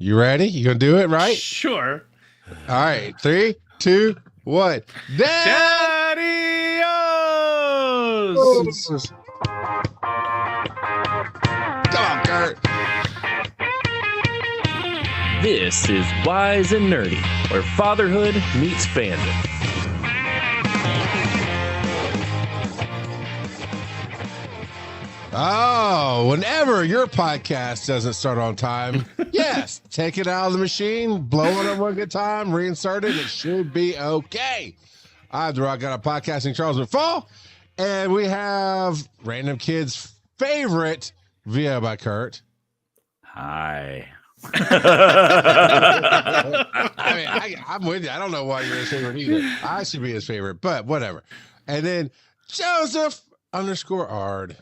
You ready? You gonna do it right? Sure. All right. 3, 2, 1. Daddy-os! Come on, Kurt. This is Wise and Nerdy, where fatherhood meets fandom. Oh, whenever your podcast doesn't start on time, yes, take it out of the machine, blow on it one good time, reinsert it. It should be okay. I'm the Rock God of Podcasting, Charles McFall, and we have Random Kid's favorite VO by Kurt. Hi. I'm with you. I don't know why you're his favorite either. I should be his favorite, but whatever. And then Joseph _Ard.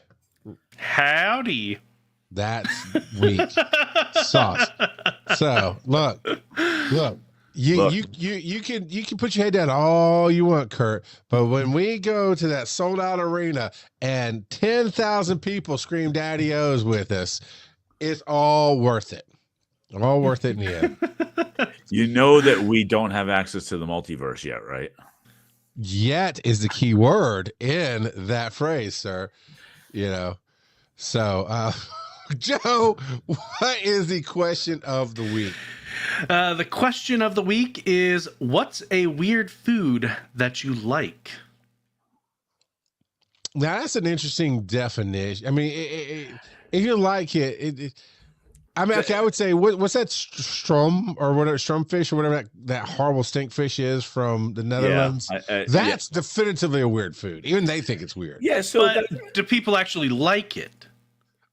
Howdy. That's weak sauce. So look. You can put your head down all you want, Kurt. But when we go to that sold out arena and 10,000 people scream "Daddy O's" with us, it's all worth it. All worth it in the end. You know that we don't have access to the multiverse yet, right? Yet is the key word in that phrase, sir. You know. So, Joe, what is the question of the week? The question of the week is, what's a weird food that you like? Now, that's an interesting definition. I mean, if you like it, I mean, okay, I would say, what's that strum or whatever, strumfish or whatever that horrible stink fish is from the Netherlands? Yeah, that's definitively a weird food. Even they think it's weird. Yeah, so do people actually like it?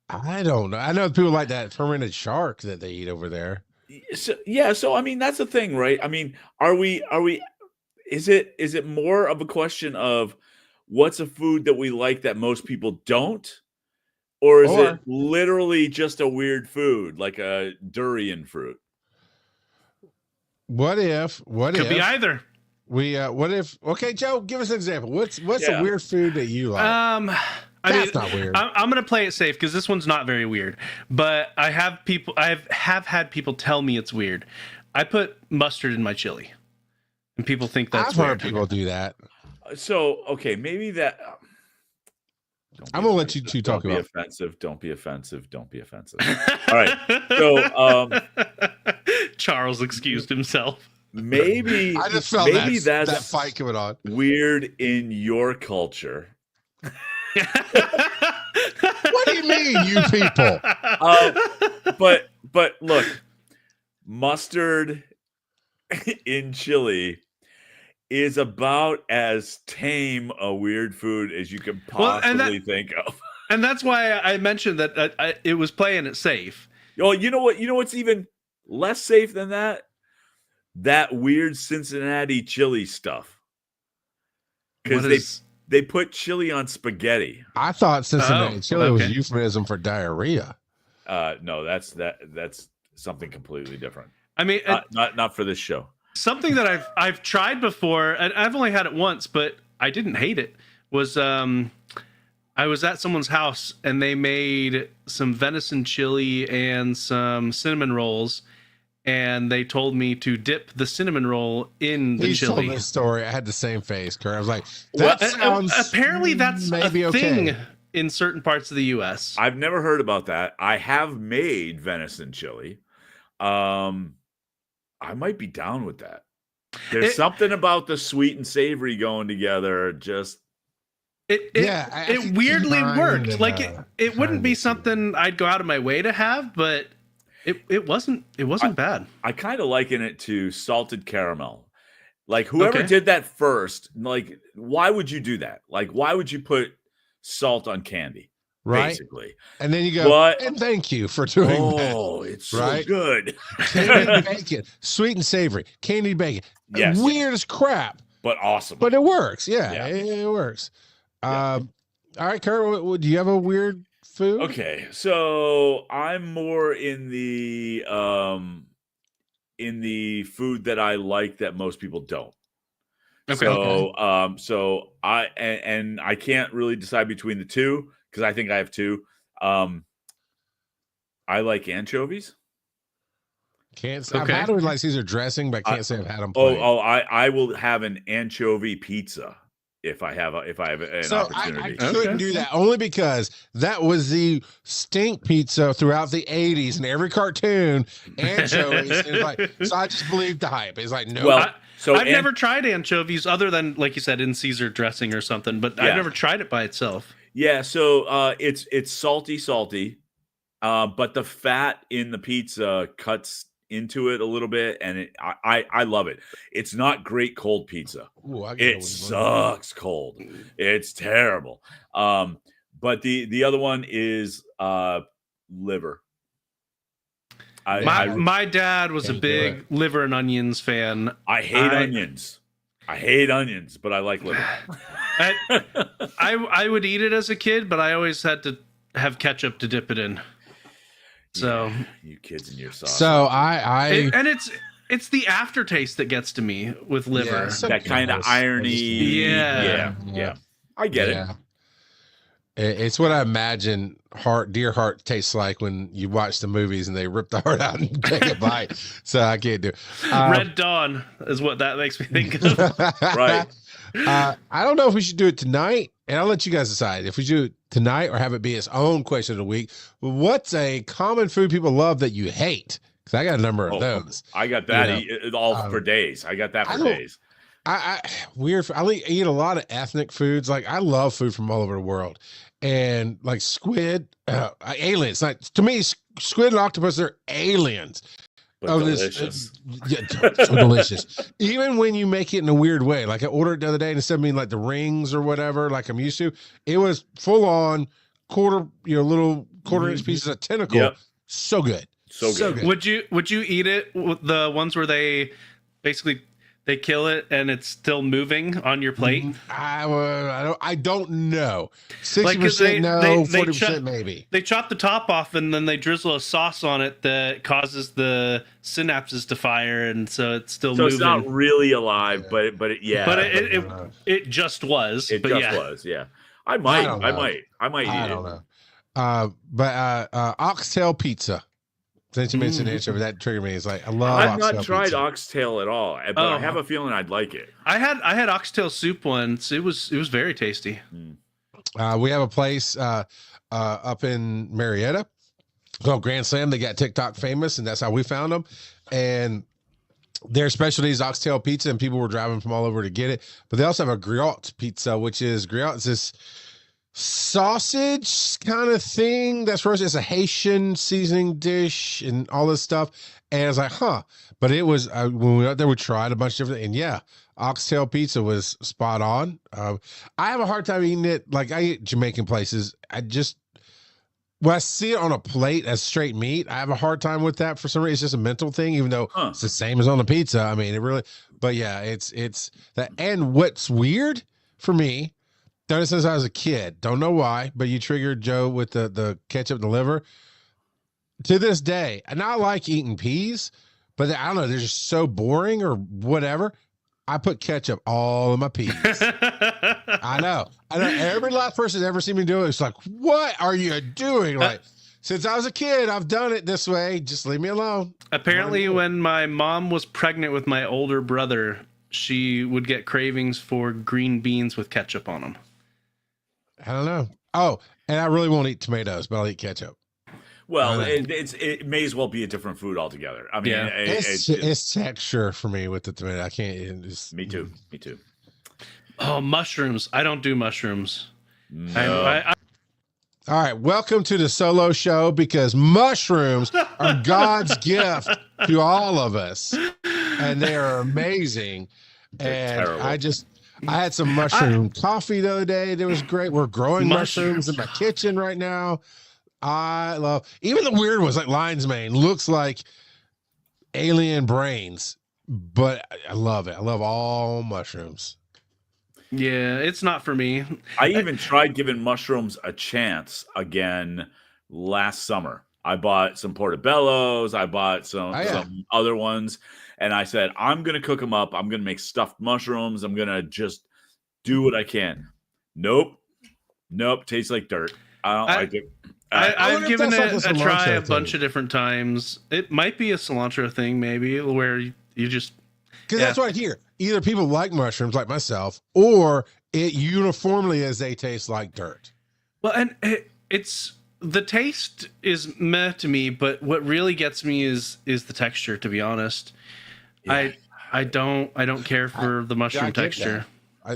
I don't know. I know people like that fermented shark that they eat over there. So I mean, that's the thing, right? I mean, is it more of a question of what's a food that we like that most people don't? Or is it literally just a weird food, like a durian fruit? What if Could be either. Okay, Joe, give us an example. What's a weird food that you like? That's not weird. I'm going to play it safe because this one's not very weird. But I have had people tell me it's weird. I put mustard in my chili, and people think that's weird. I've heard people do that. So, okay, maybe that. I'm gonna let you two talk about. Don't be offensive. Don't be offensive. All right. So, Charles excused himself. Maybe I just felt that fight coming on. Weird in your culture. What do you mean, you people? But look, mustard in chili is about as tame a weird food as you can possibly think of. And that's why I mentioned that it was playing it safe. Oh, you know what? You know what's even less safe than that? That weird Cincinnati chili stuff. Because they put chili on spaghetti. I thought Cincinnati chili was a euphemism for diarrhea. No, that's something completely different. I mean, not for this show. Something that I've tried before, and I've only had it once, but I didn't hate it, was I was at someone's house and they made some venison chili and some cinnamon rolls, and they told me to dip the cinnamon roll in the chili. Told this story. I had the same face, Kurt. I was like, apparently that's maybe a thing in certain parts of the U.S. I've never heard about that. I have made venison chili. I might be down with that. There's something about the sweet and savory going together. Just it weirdly worked. Like it wouldn't be something I'd go out of my way to have, but it wasn't bad. I kind of liken it to salted caramel. Like whoever did that first, like why would you do that? Like why would you put salt on candy? Right. Basically. And then you go, and thank you for doing that. Oh, it's so good. Candied bacon, sweet and savory, candied bacon. Yes. Weird as crap. But awesome. But it works. Yeah. It works. All right, Kurt, do you have a weird food? Okay. So I'm more in the food that I like that most people don't. Okay. So I can't really decide between the two because I think I have two. I like anchovies. Can't say, I've Okay. had it with like Caesar dressing, but I can't say I've had them. I will have an anchovy pizza if I have an opportunity. I couldn't do that only because that was the stink pizza throughout the 80s in every cartoon. Anchovies. So I just believed the hype. It's like, no. Well, I've never tried anchovies other than, like you said, in Caesar dressing or something, but I've never tried it by itself. Yeah, so it's salty, but the fat in the pizza cuts into it a little bit, and I love it. It's not great cold pizza. Ooh, it sucks cold. It's terrible. But the other one is liver. My dad was a big liver and onions fan. I hate onions. I hate onions, but I like liver. I would eat it as a kid, but I always had to have ketchup to dip it in. So you kids and your sauce. So and it's the aftertaste that gets to me with liver. That kind of irony. Yeah. I get it. It's what I imagine deer heart tastes like when you watch the movies and they rip the heart out and take a bite. So I can't do it. Red Dawn is what that makes me think of. Right. I don't know if we should do it tonight, and I'll let you guys decide if we do it tonight or have it be its own question of the week. What's a common food people love that you hate? Because I got a number of those. I got that for days. I got that for days. I eat a lot of ethnic foods. Like I love food from all over the world, and like squid, aliens. Like to me, squid and octopus are aliens. But delicious. So delicious. Even when you make it in a weird way, like I ordered it the other day, and instead of being like the rings or whatever, like I'm used to, it was full on little quarter-inch pieces of tentacle. Yep. So good. So good. Would you eat it? The ones where they basically they kill it and it's still moving on your plate? I don't know. 60% no, 40% maybe. They chop the top off and then they drizzle a sauce on it that causes the synapses to fire, and so it's still moving. So it's not really alive, but it just was. It was. Yeah. I might. I don't know. But oxtail pizza. Since you mentioned anchovy, that triggered me. It's like I love. I've not tried oxtail at all, but I have a feeling I'd like it. I had oxtail soup once. It was very tasty. We have a place up in Marietta called Grand Slam. They got TikTok famous, and that's how we found them. And their specialty is oxtail pizza, and people were driving from all over to get it. But they also have a griot pizza, which is this sausage kind of thing that's roasted. It's a Haitian seasoning dish and all this stuff. And I was like, but it was when we went out there, we tried a bunch of different, and oxtail pizza was spot on. I have a hard time eating it. Like I eat Jamaican places, when I see it on a plate as straight meat, I have a hard time with that for some reason. It's just a mental thing, even though it's the same as on a pizza. I mean, it really, but yeah, it's that. And what's weird for me, done it since I was a kid. Don't know why, but you triggered Joe with the ketchup and the liver. To this day, and I like eating peas, but I don't know, they're just so boring or whatever. I put ketchup all in my peas. I know. Every last person that's ever seen me do it, it's like, what are you doing? Like, since I was a kid, I've done it this way. Just leave me alone. Apparently, when my mom was pregnant with my older brother, she would get cravings for green beans with ketchup on them. I don't know. Oh, and I really won't eat tomatoes, but I'll eat ketchup. Well, it may as well be a different food altogether. I mean, it's texture for me with the tomato. I can't. Me too. Oh, mushrooms! I don't do mushrooms. No. All right, welcome to the solo show, because mushrooms are God's gift to all of us, and they are amazing. And terrible. I had some mushroom coffee the other day. It was great. We're growing mushrooms in my kitchen right now. I love even the weird ones like lion's mane. Looks like alien brains, but I love it. I love all mushrooms. Yeah, it's not for me. I even tried giving mushrooms a chance again last summer. I bought some portobellos. I bought some other ones. And I said, I'm going to cook them up. I'm going to make stuffed mushrooms. I'm going to just do what I can. Nope. Tastes like dirt. I don't like it. I've wonder if given that's it like a try cilantro a bunch thing. of different times. It might be a cilantro thing, maybe, where you just Because that's what I hear. Either people like mushrooms, like myself, or it uniformly as they taste like dirt. well, and it's the taste is meh to me, but what really gets me is the texture. To be honest, Yeah. I don't care for the mushroom get texture.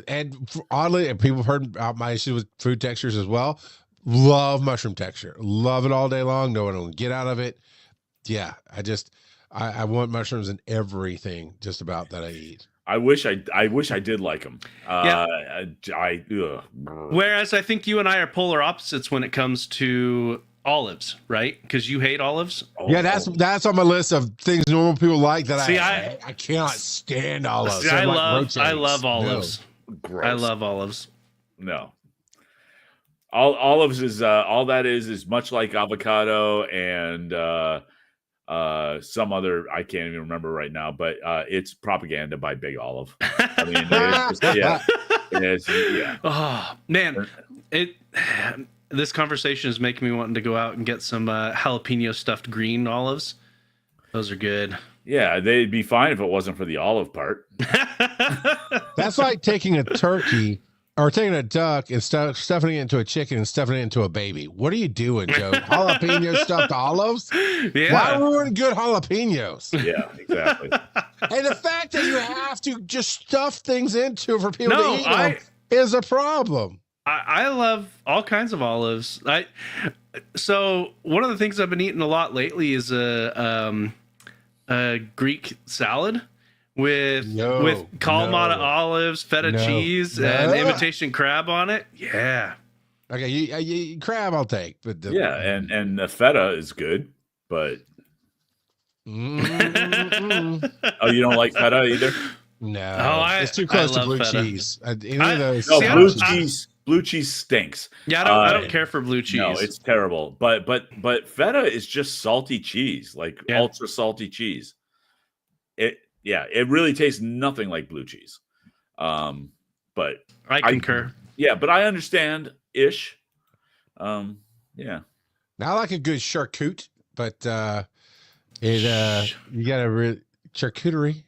And oddly, and people have heard about my issue with food textures as well. Love mushroom texture. Love it all day long. Know what I will get out of it. Yeah, I want mushrooms in everything just about that I eat. I wish I did like them. Whereas I think you and I are polar opposites when it comes to olives, right? Because you hate olives. Yeah, that's on my list of things normal people like that. See, I cannot stand olives. See, They're I like love rotates. olives. Gross. I love olives. No. Olives is all that is much like avocado and some other I can't even remember right now, but it's propaganda by Big Olive. I mean, yeah. Oh man, this conversation is making me wanting to go out and get some jalapeno stuffed green olives. Those are good. Yeah, they'd be fine if it wasn't for the olive part. That's like taking a turkey or taking a duck and stuffing it into a chicken and stuffing it into a baby. What are you doing, Joe? Jalapeno stuffed olives? Yeah. Why ruin good jalapenos? Yeah, exactly. And the fact that you have to just stuff things into for people to eat them is a problem. I love all kinds of olives. So one of the things I've been eating a lot lately is a Greek salad with Kalamata olives, feta cheese, and imitation crab on it. Yeah. Okay, you crab I'll take, but and the feta is good, but oh, you don't like feta either? No, it's too close to blue cheese. Blue cheese stinks. Yeah, I don't care for blue cheese. No, it's terrible. But feta is just salty cheese, like ultra salty cheese. It really tastes nothing like blue cheese. But I concur. But I understand ish. Yeah. Now I like a good charcuterie, but you got a charcuterie,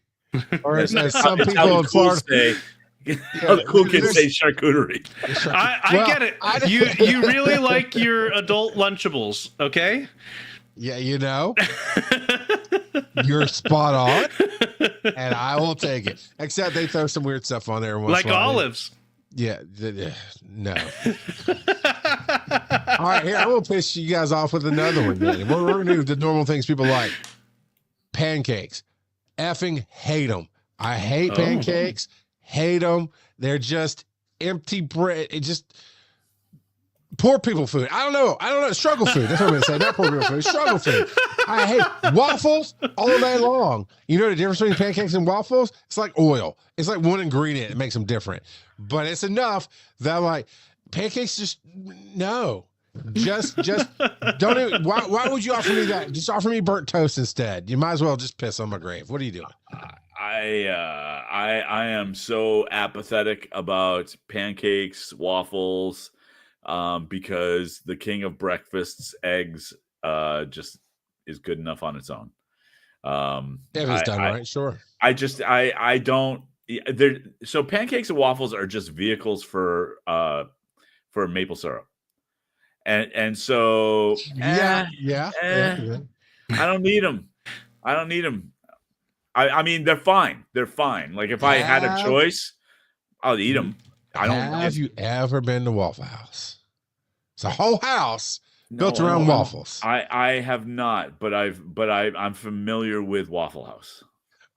or as some people in Florida say. The cool kids say charcuterie. I get it. You really like your adult Lunchables, okay? Yeah, you're spot on, and I will take it. Except they throw some weird stuff on there, like olives. Yeah, no. All right, here I will piss you guys off with another one. Then we're gonna do the normal things people like. Pancakes, effing hate them. I hate pancakes. Hate them. They're just empty bread. It just poor people food. I don't know. Struggle food. That's what I'm going to say. Not poor people food. Struggle food. I hate waffles all day long. You know the difference between pancakes and waffles? It's like oil. It's like one ingredient that makes them different. But it's enough that I'm like, pancakes just, no. Just don't even, why would you offer me that? Just offer me burnt toast instead. You might as well just piss on my grave. What are you doing? I am so apathetic about pancakes, waffles, because the king of breakfasts, eggs, just is good enough on its own. If it's done right, sure. I don't. So pancakes and waffles are just vehicles for maple syrup, and so yeah. I don't need them. I mean, they're fine. They're fine. Like if I had a choice, I'll eat them. Have you ever been to Waffle House? It's a whole house built around waffles. I have not, but I'm familiar with Waffle House.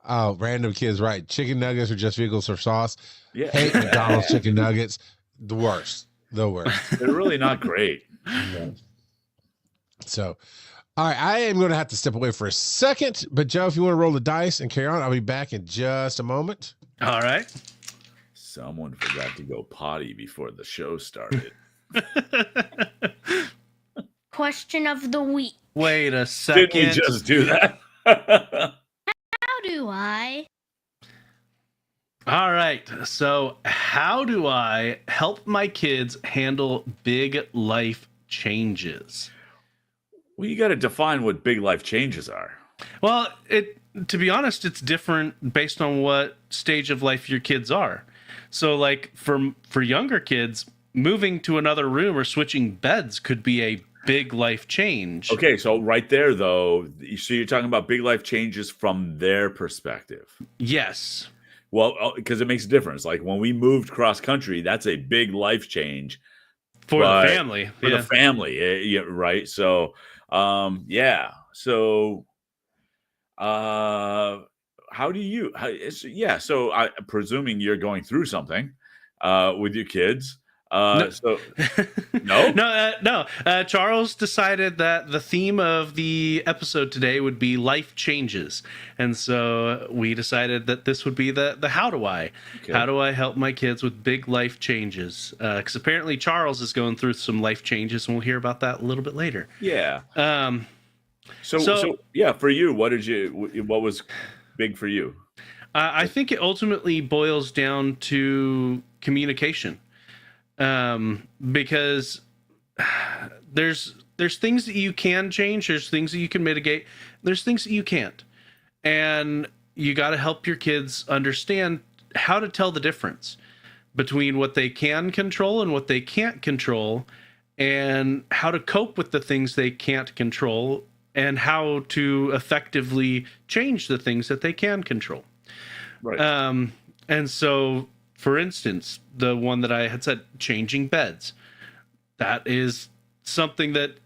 Oh, random kids, right? Chicken nuggets are just vehicles for sauce. Yeah, hate McDonald's chicken nuggets. The worst. They're really not great. Yeah. So. All right, I am going to have to step away for a second, but Joe, if you want to roll the dice and carry on, I'll be back in just a moment. All right. Someone forgot to go potty before the show started. Question of the week. Wait a second. Didn't we just do that? How do I? All right. So, how do I help my kids handle big life changes? Well, you got to define what big life changes are. Well, to be honest, it's different based on what stage of life your kids are. So like for younger kids, moving to another room or switching beds could be a big life change. Okay, so right there though, so you're talking about big life changes from their perspective. Yes. Well, because it makes a difference. Like when we moved cross country, that's a big life change For the family. for the family, yeah, right? So, yeah. So, how do you? Yeah. So, presuming you're going through something with your kids. No. So no, no. Charles decided that the theme of the episode today would be life changes, and so we decided that this would be the how do I? Okay. How do I help my kids with big life changes? Because apparently Charles is going through some life changes, and we'll hear about that a little bit later. Yeah. Um, So yeah, for you, what was big for you? I think it ultimately boils down to communication. Because there's things that you can change, there's things that you can mitigate, there's things that you can't, and you got to help your kids understand how to tell the difference between what they can control and what they can't control, and how to cope with the things they can't control, and how to effectively change the things that they can control. Right. And so, for instance, the one that I had said, changing beds, that is something that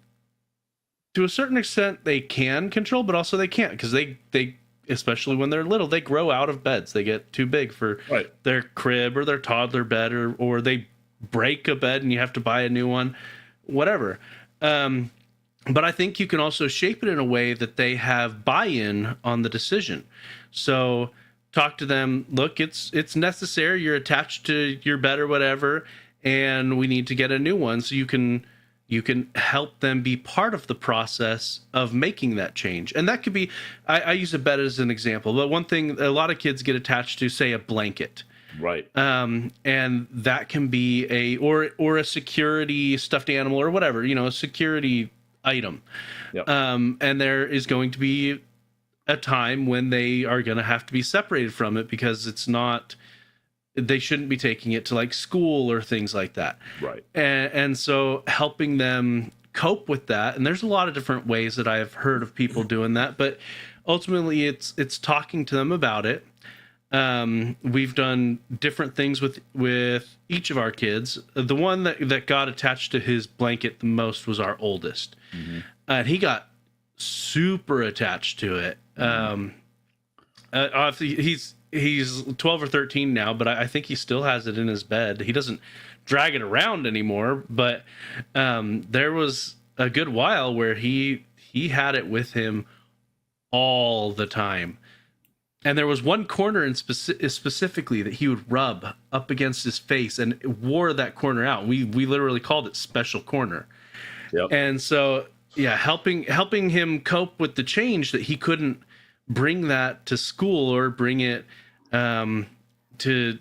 to a certain extent they can control, but also they can't, because they especially when they're little, they grow out of beds. They get too big for their crib or their toddler bed, or they break a bed and you have to buy a new one, whatever. But I think you can also shape it in a way that they have buy-in on the decision. So talk to them, look, it's necessary, you're attached to your bed or whatever, and we need to get a new one. So you can help them be part of the process of making that change. And that could be, I use a bed as an example, but one thing a lot of kids get attached to, say, a blanket. Right. And that can be or a security stuffed animal or whatever, a security item. Yep. And there is going to be a time when they are going to have to be separated from it, because they shouldn't be taking it to like school or things like that. Right. And so helping them cope with that. And there's a lot of different ways that I've heard of people doing that, but ultimately it's talking to them about it. We've done different things with each of our kids. The one that got attached to his blanket the most was our oldest. Mm-hmm. And he got super attached to it. He's 12 or 13 now, but I think he still has it in his bed. He doesn't drag it around anymore, but there was a good while where he had it with him all the time. And there was one corner in specifically that he would rub up against his face, and it wore that corner out. We literally called it special corner. Yep. And so, yeah, helping him cope with the change that he couldn't bring that to school or bring it to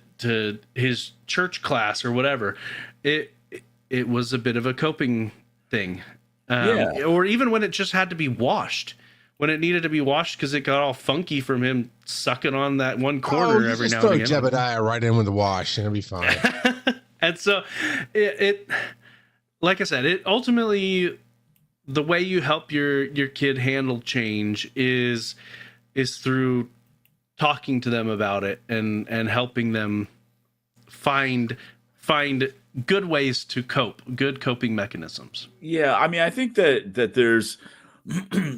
his church class or whatever. It was a bit of a coping thing. Or even when it just had to be washed. When it needed to be washed because it got all funky from him sucking on that one corner every now and again. Just throw Jebediah right in with the wash and it'll be fine. And so it like I said, it ultimately, the way you help your kid handle change is through talking to them about it and helping them find good ways to cope, good coping mechanisms. Yeah, I mean, I think that there's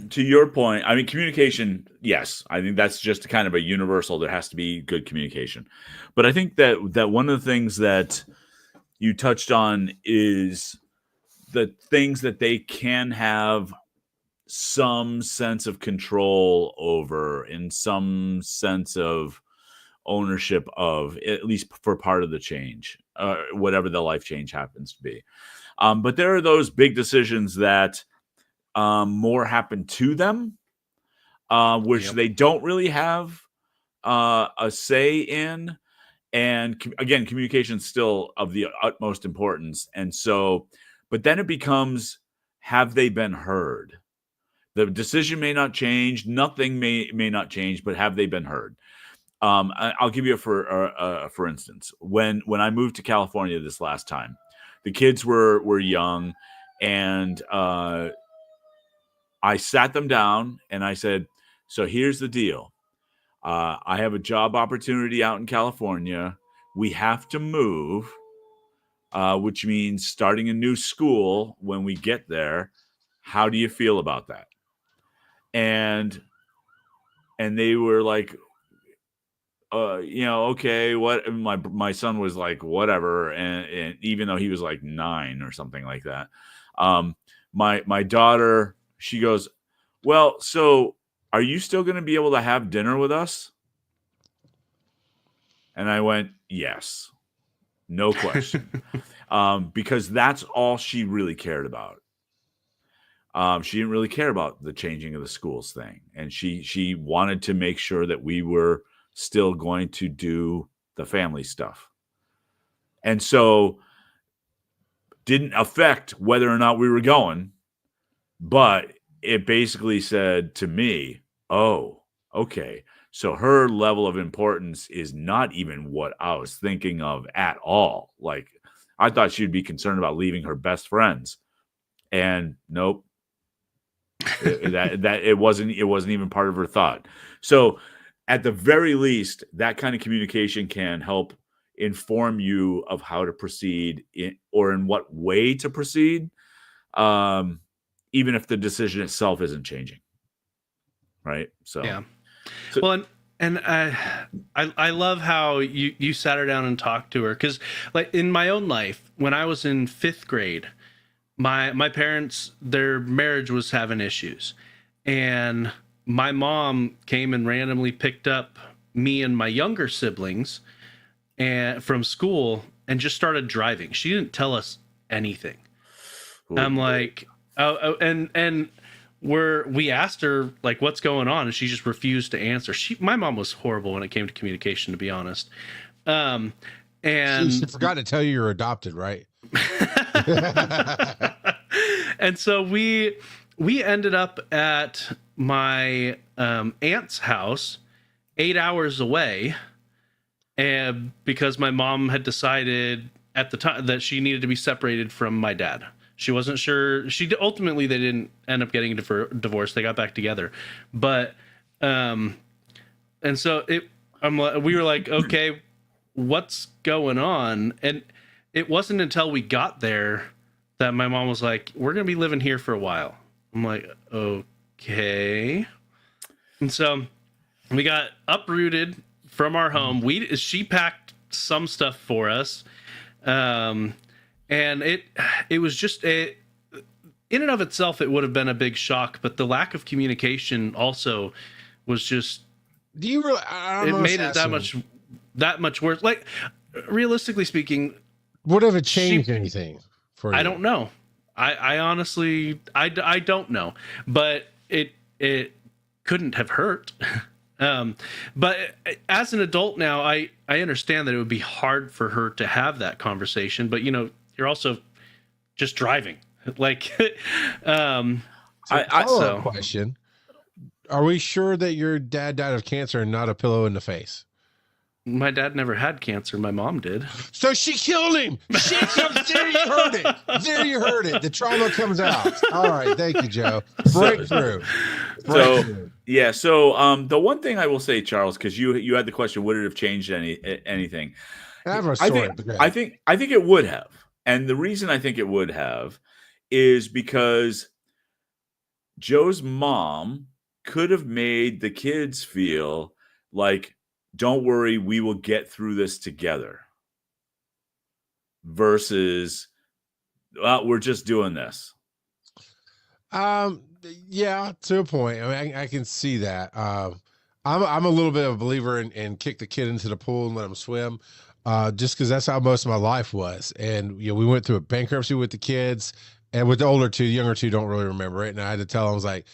to your point, I mean, communication, yes, I think that's just kind of a universal. There has to be good communication. But I think that one of the things that you touched on is the things that they can have some sense of control over, in some sense of ownership of, at least for part of the change, whatever the life change happens to be. But there are those big decisions that more happen to them, which they don't really have a say in. And again, communication is still of the utmost importance. And so, but then it becomes, have they been heard? The decision may not change. Nothing may not change, but have they been heard? I'll give you for instance. When I moved to California this last time, the kids were young, and I sat them down and I said, "So here's the deal. I have a job opportunity out in California. We have to move, which means starting a new school when we get there. How do you feel about that?" And they were like, okay, what? And my son was like, whatever, and even though he was like 9 or something like that, my daughter, she goes, "Well, so are you still going to be able to have dinner with us?" And I went, "Yes, no question," because that's all she really cared about. She didn't really care about the changing of the schools thing, and she wanted to make sure that we were still going to do the family stuff, and so didn't affect whether or not we were going, but it basically said to me, "Oh, okay, so her level of importance is not even what I was thinking of at all. Like, I thought she'd be concerned about leaving her best friends, and nope." that it wasn't even part of her thought. So at the very least, that kind of communication can help inform you of how to proceed or in what way to proceed, even if the decision itself isn't changing. Right. So yeah. Well, and I love how you sat her down and talked to her, because like in my own life, when I was in 5th grade, my parents, their marriage was having issues, and my mom came and randomly picked up me and my younger siblings and from school and just started driving. She didn't tell us anything. Ooh. I'm like, and we asked her like, what's going on, and she just refused to answer. My mom was horrible when it came to communication, to be honest. And she forgot to tell you you're adopted, right? And so we ended up at my aunt's house 8 hours away, and because my mom had decided at the time that she needed to be separated from my dad. She wasn't sure. Ultimately they didn't end up getting a divorce. They got back together, but and so we were like, okay, what's going on? And it wasn't until we got there that my mom was like, we're going to be living here for a while. I'm like, okay. And so we got uprooted from our home. She packed some stuff for us. And it was just in and of itself, it would have been a big shock, but the lack of communication also was just, do you really, it made it that much worse. Like, realistically speaking, would have it changed anything for you? I don't know. I honestly, I don't know, but it couldn't have hurt. But as an adult now, I understand that it would be hard for her to have that conversation, but you're also just driving. Like, question. Are we sure that your dad died of cancer and not a pillow in the face? My dad never had cancer. My mom did. So she killed him. There you heard it. There you heard it. The trauma comes out. All right. Thank you, Joe. Breakthrough. Yeah. So the one thing I will say, Charles, because you had the question, would it have changed anything? I have a story. I think it would have. And the reason I think it would have is because Joe's mom could have made the kids feel like, don't worry, we will get through this together. Versus, well, we're just doing this. Yeah, to a point. I mean, I can see that. I'm a little bit of a believer in kick the kid into the pool and let him swim. Just because that's how most of my life was. And we went through a bankruptcy with the kids, and with the older two, the younger two don't really remember it. And I had to tell them, I was like,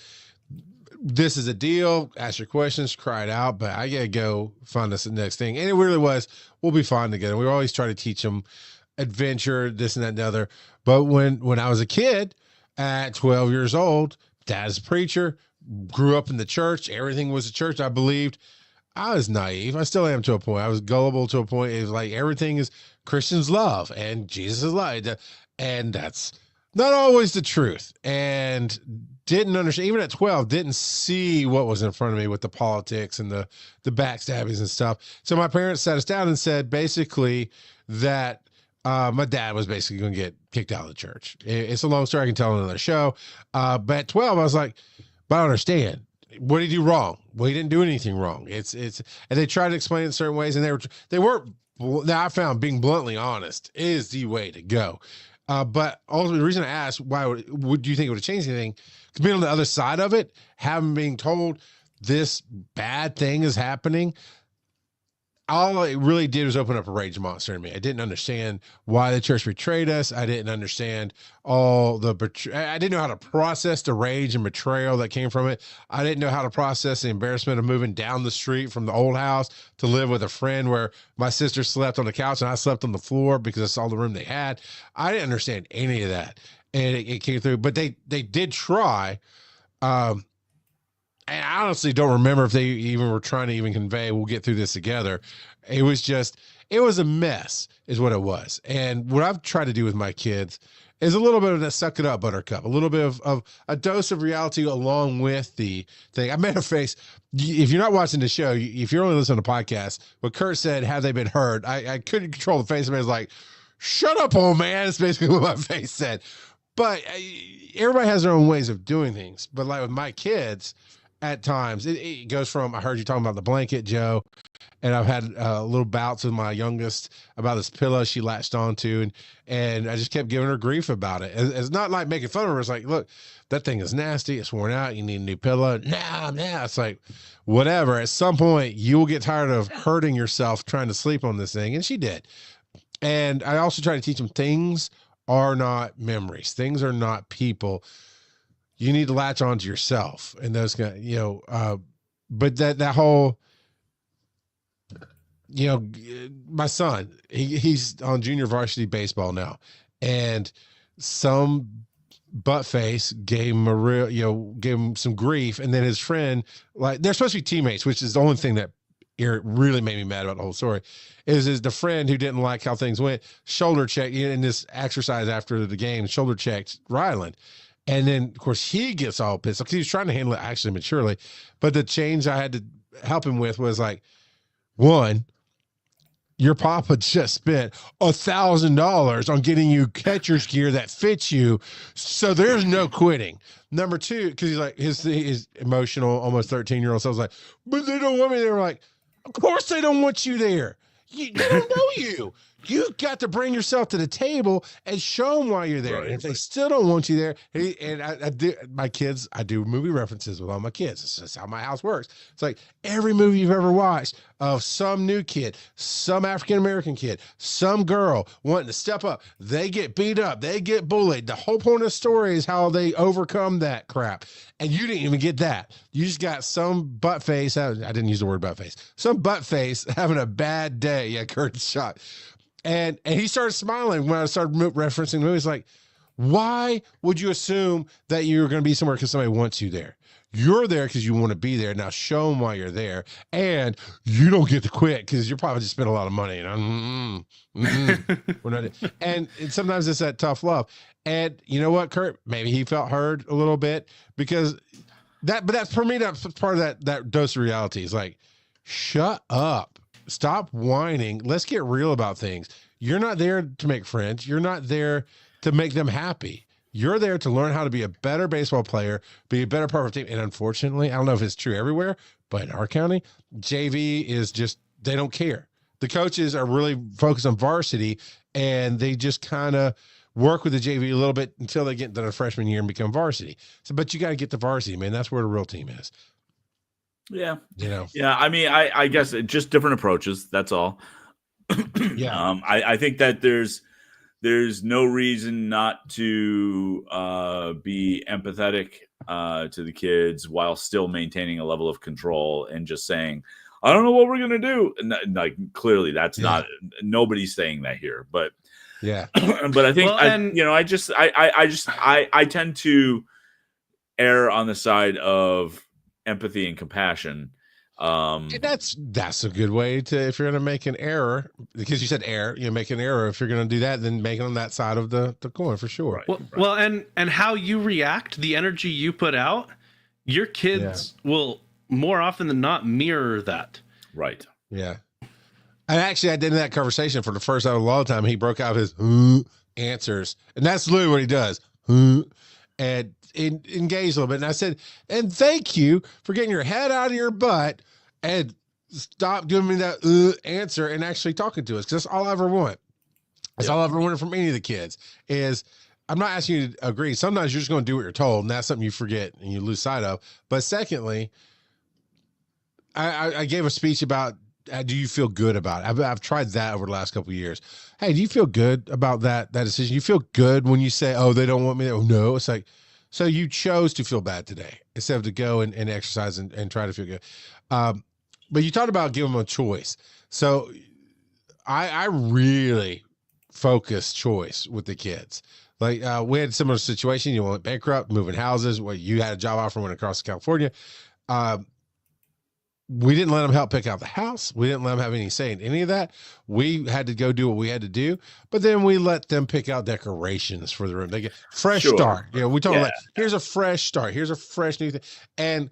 this is a deal. Ask your questions, cry it out, but I gotta go find this next thing. And it really was, we'll be fine together. We always try to teach them adventure, this and that and the other. But when I was a kid at 12 years old, dad's a preacher, grew up in the church. Everything was a church. I believed. I was naive. I still am to a point. I was gullible to a point. It was like everything is Christians love and Jesus is light. And that's not always the truth. And didn't understand, even at 12, didn't see what was in front of me with the politics and the backstabbings and stuff. So my parents sat us down and said basically that my dad was basically going to get kicked out of the church. It's a long story. I can tell on another show. But at 12, I was like, but I don't understand. What did he do wrong? Well, he didn't do anything wrong. It's, and they tried to explain it in certain ways, and they weren't. Now I found being bluntly honest is the way to go. But ultimately, the reason I asked why would you think it would have changed anything? Because being on the other side of it, having being told this bad thing is happening, all it really did was open up a rage monster in me. I didn't understand why the church betrayed us. I didn't understand all the I didn't know how to process the rage and betrayal that came from it. I didn't know how to process the embarrassment of moving down the street from the old house to live with a friend where my sister slept on the couch and I slept on the floor because that's all the room they had. I didn't understand any of that. And it came through, but they did try. I honestly don't remember if they even were trying to even convey, we'll get through this together. It was a mess is what it was. And what I've tried to do with my kids is a little bit of that suck it up buttercup, a little bit of a dose of reality along with the thing. I made a face. If you're not watching the show, if you're only listening to podcasts, what Kurt said, have they been heard? I couldn't control the face. I was like, shut up, old man. That's basically what my face said. But everybody has their own ways of doing things. But like with my kids, at times it goes from, I heard you talking about the blanket, Joe, and I've had little bouts with my youngest about this pillow she latched onto, and I just kept giving her grief about it. It's not like making fun of her. It's like, look, that thing is nasty. It's worn out. You need a new pillow. Nah. It's like, whatever. At some point, you will get tired of hurting yourself trying to sleep on this thing, and she did. And I also try to teach them things are not memories. Things are not people. You need to latch onto yourself and those kind of, but that whole, my son, he's on junior varsity baseball now, and some butt face gave him gave him some grief. And then his friend, like, they're supposed to be teammates, which is the only thing that really made me mad about the whole story is the friend who didn't like how things went, shoulder checked in this exercise after the game, shoulder checked Ryland. And then, of course, he gets all pissed because he was trying to handle it actually maturely. But the change I had to help him with was like, one, your papa just spent $1,000 on getting you catcher's gear that fits you. So there's no quitting. Number two, because he's like, his emotional, almost 13-year-old. So I was like, but they don't want me there. Like, of course they don't want you there. They don't know you. You got to bring yourself to the table and show them why you're there. Right. And if they still don't want you there, I do my kids, I do movie references with all my kids. It's just how my house works. It's like every movie you've ever watched of some new kid, some African-American kid, some girl wanting to step up. They get beat up. They get bullied. The whole point of the story is how they overcome that crap. And you didn't even get that. You just got some butt face. I didn't use the word butt face. Some butt face having a bad day. Yeah, Kurt's shot. And he started smiling when I started referencing the movie. He's like, why would you assume that you're going to be somewhere because somebody wants you there? You're there because you want to be there. Now show them why you're there. And you don't get to quit because you're probably just spent a lot of money. We're not, and sometimes it's that tough love. And you know what, Kurt? Maybe he felt heard a little bit because but that's for me, that's part of that dose of reality. Is like, shut up. Stop whining. Let's get real about things. You're not there to make friends. You're not there to make them happy. You're there to learn how to be a better baseball player, be a better part of a team. And unfortunately, I don't know if it's true everywhere, but in our county, JV is just, they don't care. The coaches are really focused on varsity, and they just kind of work with the JV a little bit until they get into their freshman year and become varsity. So, but you got to get to varsity, man. That's where the real team is. Yeah. Yeah. I mean, I guess just different approaches. That's all. Yeah. I think that there's no reason not to be empathetic to the kids while still maintaining a level of control and just saying, I don't know what we're going to do. And like, clearly that's not, nobody's saying that here, but yeah. But I think, I tend to err on the side of empathy and compassion. And that's a good way to, if you're going to make an error, because you said error, make an error. If you're going to do that, then make it on that side of the coin for sure. Right. Well, and how you react, the energy you put out, your kids will more often than not mirror that. Right. Yeah. And actually, I did in that conversation for the first time in a long time. He broke out his answers, and that's literally what he does. And engaged a little bit. And I said, and thank you for getting your head out of your butt and stop giving me that answer and actually talking to us. Because that's all I ever want. That's all I ever wanted from any of the kids is, I'm not asking you to agree. Sometimes you're just going to do what you're told, and that's something you forget and you lose sight of. But secondly, I gave a speech about, do you feel good about it? I've tried that over the last couple of years. Hey, do you feel good about that decision? You feel good when you say, oh, they don't want me there? Oh, no. It's like, so you chose to feel bad today instead of to go and exercise and try to feel good. But you talked about giving them a choice. So I really focus choice with the kids. Like we had a similar situation. You went bankrupt, moving houses. Well, you had a job offer, went across to California. We didn't let them help pick out the house. We didn't let them have any say in any of that. We had to go do what we had to do, but then we let them pick out decorations for the room. They get fresh start. We told them, like, here's a fresh start. Here's a fresh new thing. And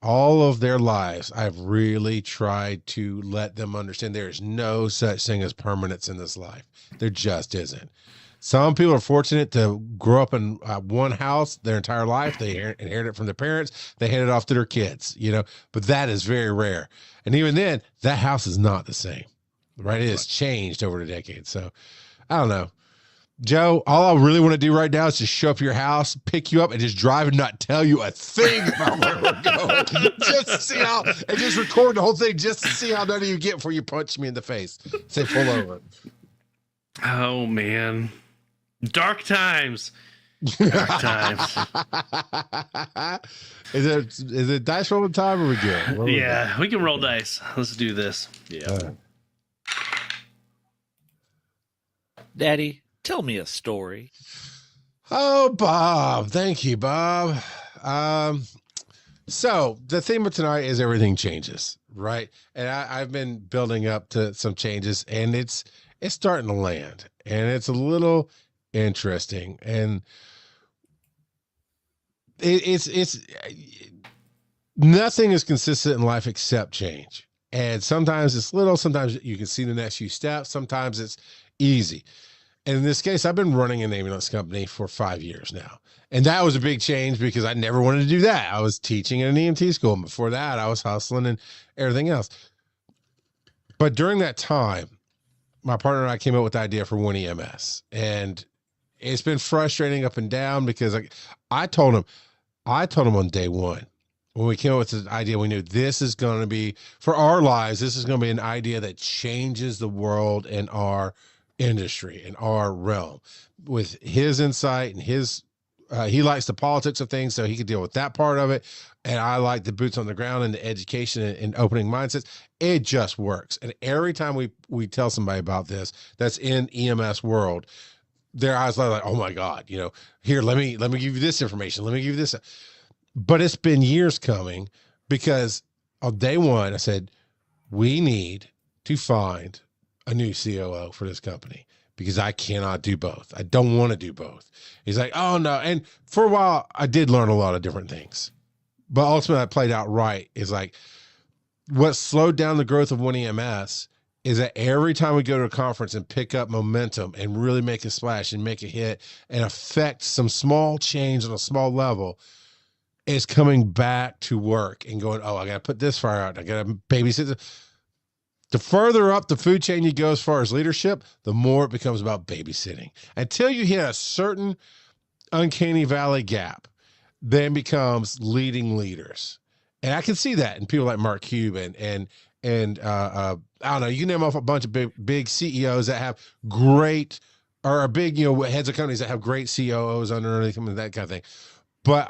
all of their lives, I've really tried to let them understand there is no such thing as permanence in this life. There just isn't. Some people are fortunate to grow up in one house their entire life. They inherit it from their parents. They hand it off to their kids, but that is very rare. And even then, that house is not the same, right? It has changed over the decades. So I don't know. Joe, all I really want to do right now is just show up at your house, pick you up, and just drive and not tell you a thing about where we're going. Just to see how, and just record the whole thing just to see how none of you get before you punch me in the face. Say pull over. Oh, man. Dark times. Dark times. Is it dice rolling time or we good? We can roll dice. Let's do this. Yeah. Daddy, tell me a story. Oh, Bob. Thank you, Bob. So the theme of tonight is everything changes, right? And I've been building up to some changes, and it's starting to land, and it's a little interesting, and it's nothing is consistent in life except change. And sometimes it's little, sometimes you can see the next few steps, sometimes it's easy. And in this case, I've been running an ambulance company for 5 years now. And that was a big change because I never wanted to do that. I was teaching at an EMT school. And before that, I was hustling and everything else. But during that time, my partner and I came up with the idea for One EMS. And it's been frustrating up and down because I told him on day one, when we came up with this idea, we knew this is going to be, for our lives, this is going to be an idea that changes the world and our industry and our realm. With his insight and his, he likes the politics of things, so he could deal with that part of it. And I like the boots on the ground and the education and opening mindsets. It just works. And every time we tell somebody about this, that's in EMS world, their eyes are like, oh my God, here, let me give you this information. Let me give you this. But it's been years coming because on day one, I said, we need to find a new COO for this company because I cannot do both. I don't want to do both. He's like, oh no. And for a while, I did learn a lot of different things, but ultimately I played out right. Is like what slowed down the growth of One EMS is that every time we go to a conference and pick up momentum and really make a splash and make a hit and affect some small change on a small level, it's coming back to work and going, oh, I got to put this fire out. I got to babysit. The further up the food chain you go as far as leadership, the more it becomes about babysitting. Until you hit a certain uncanny valley gap, then becomes leading leaders. And I can see that in people like Mark Cuban and I don't know, you can name off a bunch of big CEOs that have great, or big, heads of companies that have great COOs underneath them and that kind of thing. But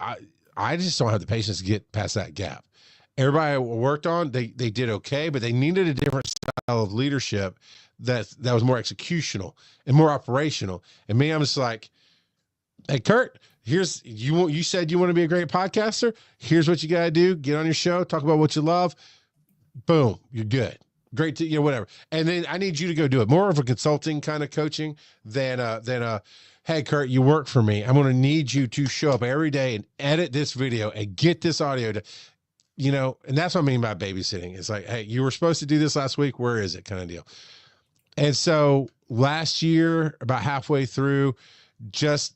I just don't have the patience to get past that gap. Everybody I worked on, they did okay, but they needed a different style of leadership that was more executional and more operational. And me, I'm just like, hey, Kurt, you said you want to be a great podcaster. Here's what you got to do. Get on your show, talk about what you love. Boom, you're good. Great to, whatever. And then I need you to go do it. More of a consulting kind of coaching than hey, Kurt, you work for me. I'm going to need you to show up every day and edit this video and get this audio to, and that's what I mean by babysitting. It's like, hey, you were supposed to do this last week. Where is it, kind of deal. And so last year, about halfway through, just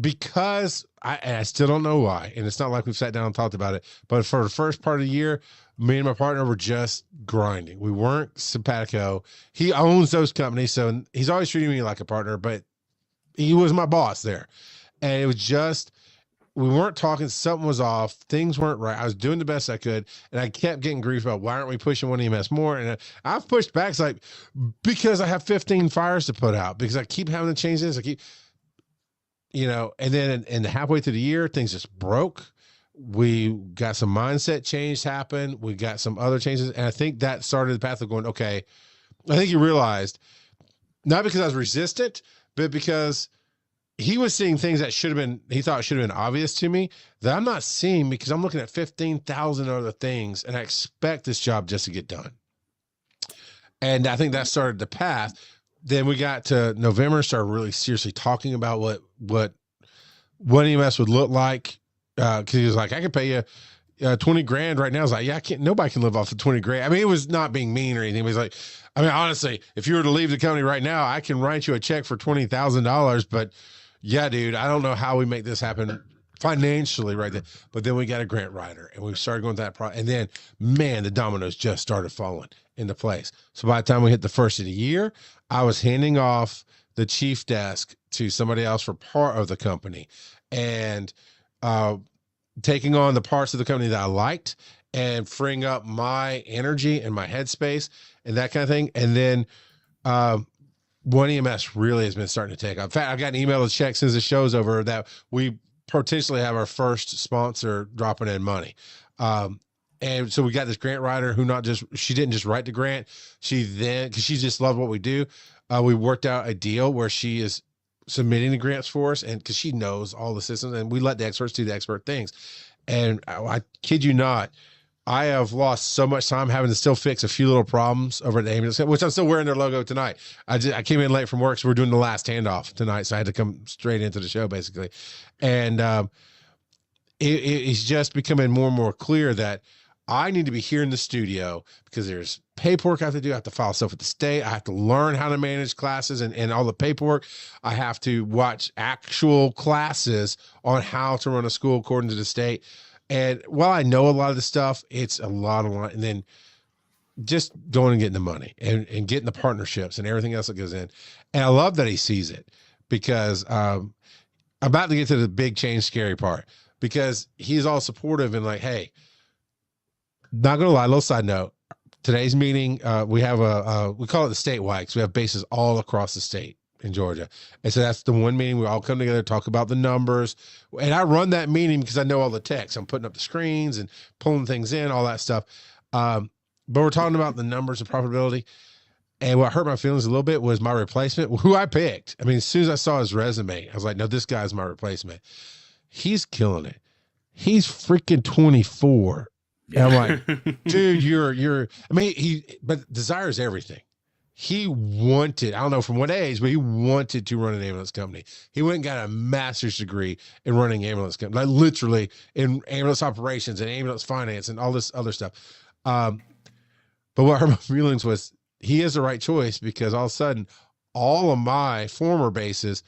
because I still don't know why, and it's not like we've sat down and talked about it, but for the first part of the year, me and my partner were just grinding. We weren't simpatico. He owns those companies, so he's always treating me like a partner, but he was my boss there. And it was just, we weren't talking, something was off, things weren't right. I was doing the best I could, and I kept getting grief about why aren't we pushing one EMS more? And I've pushed back. It's like, because I have 15 fires to put out, because I keep having to change this. I keep, and then in the halfway through the year, things just broke. We got some mindset change happen. We got some other changes. And I think that started the path of going, okay, I think he realized, not because I was resistant, but because he was seeing things that he thought should have been obvious to me that I'm not seeing, because I'm looking at 15,000 other things and I expect this job just to get done. And I think that started the path. Then we got to November, started really seriously talking about what EMS would look like. Cause he was like, I could pay you 20 grand right now. I was like, yeah, nobody can live off of 20 grand. I mean, it was not being mean or anything. But he's like, I mean, honestly, if you were to leave the company right now, I can write you a check for $20,000, but yeah, dude, I don't know how we make this happen financially right there. But then we got a grant writer and we started going through that and then, man, the dominoes just started falling into place. So by the time we hit the first of the year, I was handing off the chief desk to somebody else for part of the company, and taking on the parts of the company that I liked and freeing up my energy and my headspace and that kind of thing. And then One EMS really has been starting to take off. In fact, I've got an email to check since the show's over that we potentially have our first sponsor dropping in money. And so we got this grant writer who she didn't just write the grant. Because she just loved what we do. We worked out a deal where she is submitting the grants for us, and because she knows all the systems, and we let the experts do the expert things. And I kid you not, I have lost so much time having to still fix a few little problems over at the ambulance, which I'm still wearing their logo tonight. I came in late from work, so we're doing the last handoff tonight, so I had to come straight into the show basically. And it's just becoming more and more clear that I need to be here in the studio because there's paperwork I have to do. I have to file stuff with the state. I have to learn how to manage classes and all the paperwork. I have to watch actual classes on how to run a school according to the state. And while I know a lot of the stuff, it's a lot. And then just going and getting the money and getting the partnerships and everything else that goes in. And I love that he sees it, because I'm about to get to the big change, scary part, because he's all supportive and like, hey, not going to lie, little side note, today's meeting, we have we call it the statewide, because we have bases all across the state in Georgia. And so that's the one meeting we all come together, talk about the numbers. And I run that meeting because I know all the text. I'm putting up the screens and pulling things in, all that stuff. But we're talking about the numbers and profitability. And what hurt my feelings a little bit was my replacement, who I picked. I mean, as soon as I saw his resume, I was like, no, this guy's my replacement. He's killing it. He's freaking 24. And I'm like, dude, but desire is everything. He wanted, I don't know from what age, but he wanted to run an ambulance company. He went and got a master's degree in running ambulance company, like literally in ambulance operations and ambulance finance and all this other stuff. But what hurt my feelings was he is the right choice, because all of a sudden, all of my former bases,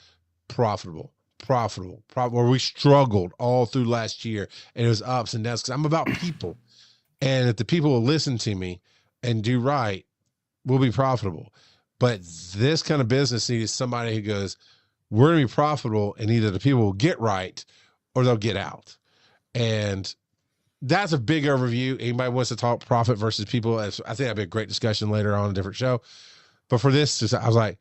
profitable, where we struggled all through last year, and it was ups and downs, because I'm about people. And if the people will listen to me and do right, we'll be profitable. But this kind of business needs somebody who goes, we're going to be profitable, and either the people will get right or they'll get out. And that's a big overview. Anybody wants to talk profit versus people, I think that'd be a great discussion later on a different show. But for this, I was like,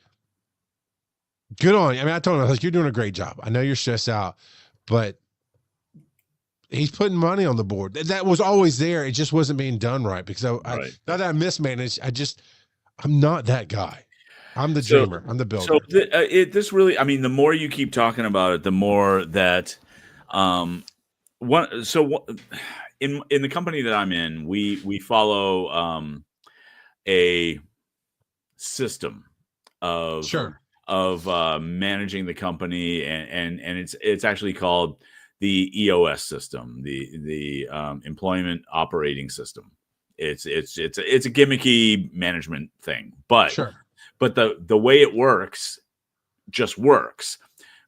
good on you. I mean, I told him, I was like, you're doing a great job. I know you're stressed out, but he's putting money on the board. That was always there. It just wasn't being done right, because not that I mismanaged. I'm not that guy. I'm the dreamer. I'm the builder. So this really, I mean, the more you keep talking about it, the more that In the company that I'm in, we follow a system of Sure. managing the company, and it's actually called the EOS system, the employment operating system. It's a gimmicky management thing, but Sure. the way it works just works.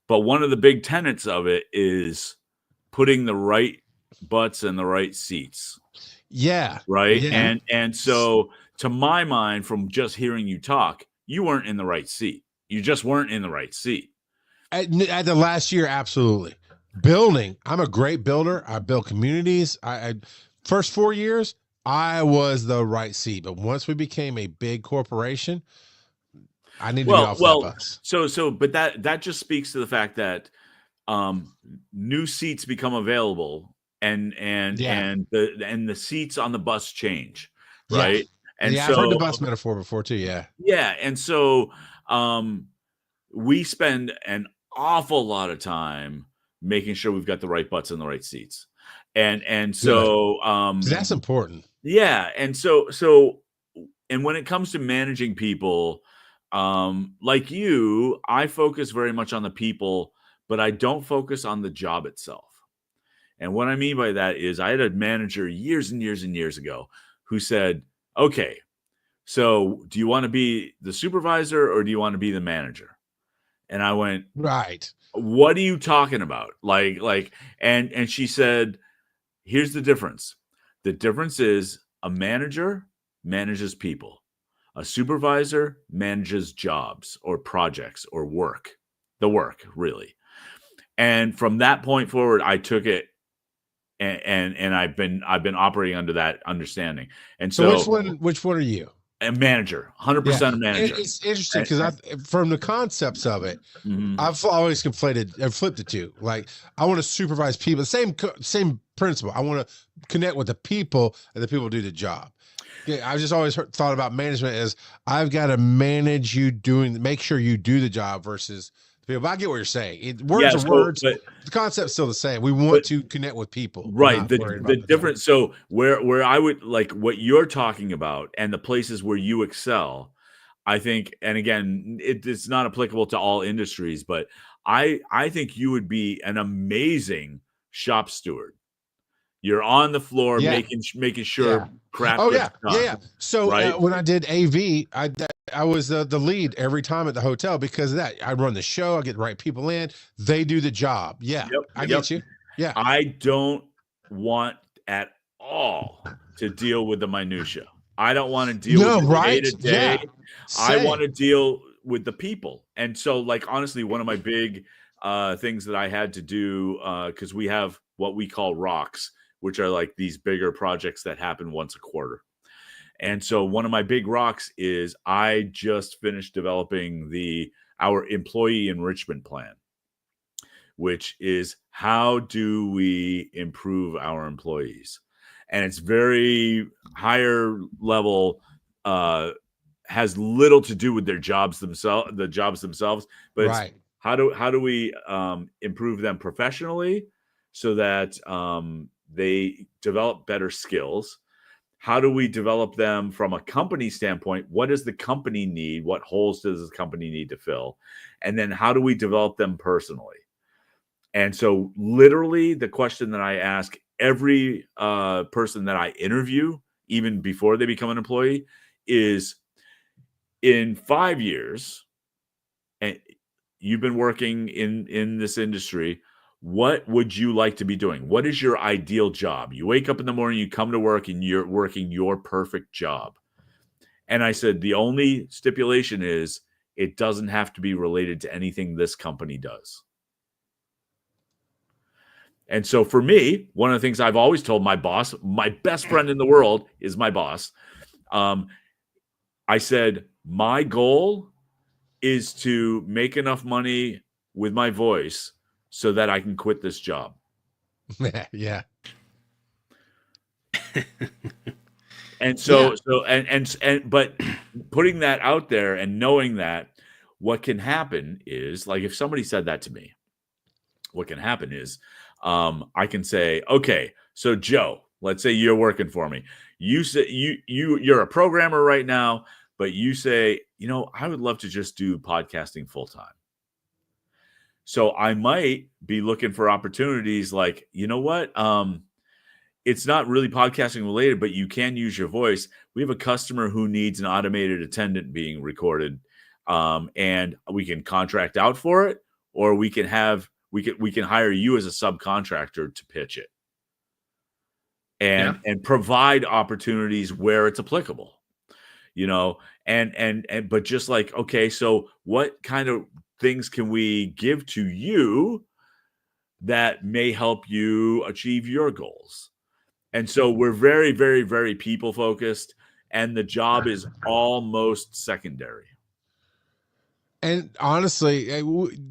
But one of the big tenets of it is putting the right butts in the right seats, Yeah. right? Yeah. And so, to my mind, from just hearing you talk, you weren't in the right seat. You just weren't in the right seat. At the last year, absolutely. Building. I'm a great builder. I build communities. I first 4 years, I was the right seat. But once we became a big corporation, I need to get off that bus. But that just speaks to the fact that new seats become available, and Yeah. the seats on the bus change, Yeah. right? And Yeah, I've heard the so bus metaphor before too. Yeah. and so we spend an awful lot of time making sure we've got the right butts in the right seats, and Good. so 'Cause that's important. yeah, and and when it comes to managing people, like you, I focus very much on the people, but I don't focus on the job itself. And what I mean by that is, I had a manager years and years and years ago who said, "Okay, so do you want to be the supervisor or do you want to be the manager?" And I went, Right. "What are you talking about?" And she said, "Here's the difference. The difference is a manager manages people. A supervisor manages jobs or projects or work, the work, really." And from that point forward, I took it, and I've been operating under that understanding. And So so, which one are you? a manager, Yeah. 100% a manager. It's interesting And- because from the concepts of it, Mhm. I've always conflated and flipped the two. Like, I want to supervise people. Same principle. I want to connect with the people, and the people do the job. Yeah, I just always thought about management as I've got to manage you make sure you do the job versus the people. But I get what you're saying. Words Yeah, are so, words. but The concept's still the same. We want but- to connect with people. right, not worry about the job. difference. So where I would like what you're talking about, and the places where you excel, I think, and again, it's not applicable to all industries, but I think you would be an amazing shop steward. You're on the floor Yeah. making sure Yeah. craft Oh gets yeah, done. yeah. So right? when I did AV, I was the lead every time at the hotel because of that. I run the show. I get the right people in. They do the job. Yeah, Yep, I yep. get you. Yeah, I don't want at all to deal with the minutia. I don't want to deal no, with the right? day to day. Yeah, I want to same. deal with the people. And so, like, honestly, one of my big things that I had to do, because we have what we call rocks, which are like these bigger projects that happen once a quarter. And so one of my big rocks is I just finished developing our employee enrichment plan, which is how do we improve our employees? And it's very higher level, has little to do with their jobs themselves, but it's Right. how do we improve them professionally so that they develop better skills? How do we develop them from a company standpoint? What does the company need? What holes does the company need to fill? And then how do we develop them personally? And so, literally, the question that I ask every person that I interview, even before they become an employee, is, in 5 years, and you've been working in this industry, what would you like to be doing? What is your ideal job? You wake up in the morning, you come to work, and you're working your perfect job. And I said, the only stipulation is it doesn't have to be related to anything this company does. And so for me, one of the things I've always told my boss, my best friend in the world is my boss. I said, my goal is to make enough money with my voice so that I can quit this job. Yeah. And but putting that out there and knowing that, what can happen is, like, if somebody said that to me, what can happen is I can say, okay, so Joe, let's say you're working for me. You say you're a programmer right now, but you say, I would love to just do podcasting full time. So I might be looking for opportunities like, what? It's not really podcasting related, but you can use your voice. We have a customer who needs an automated attendant being recorded, and we can contract out for it, or we can hire you as a subcontractor to pitch it, and provide opportunities where it's applicable. But just like, okay, so what kind of things can we give to you that may help you achieve your goals? And so we're very, very, very people focused, and the job is almost secondary. And honestly,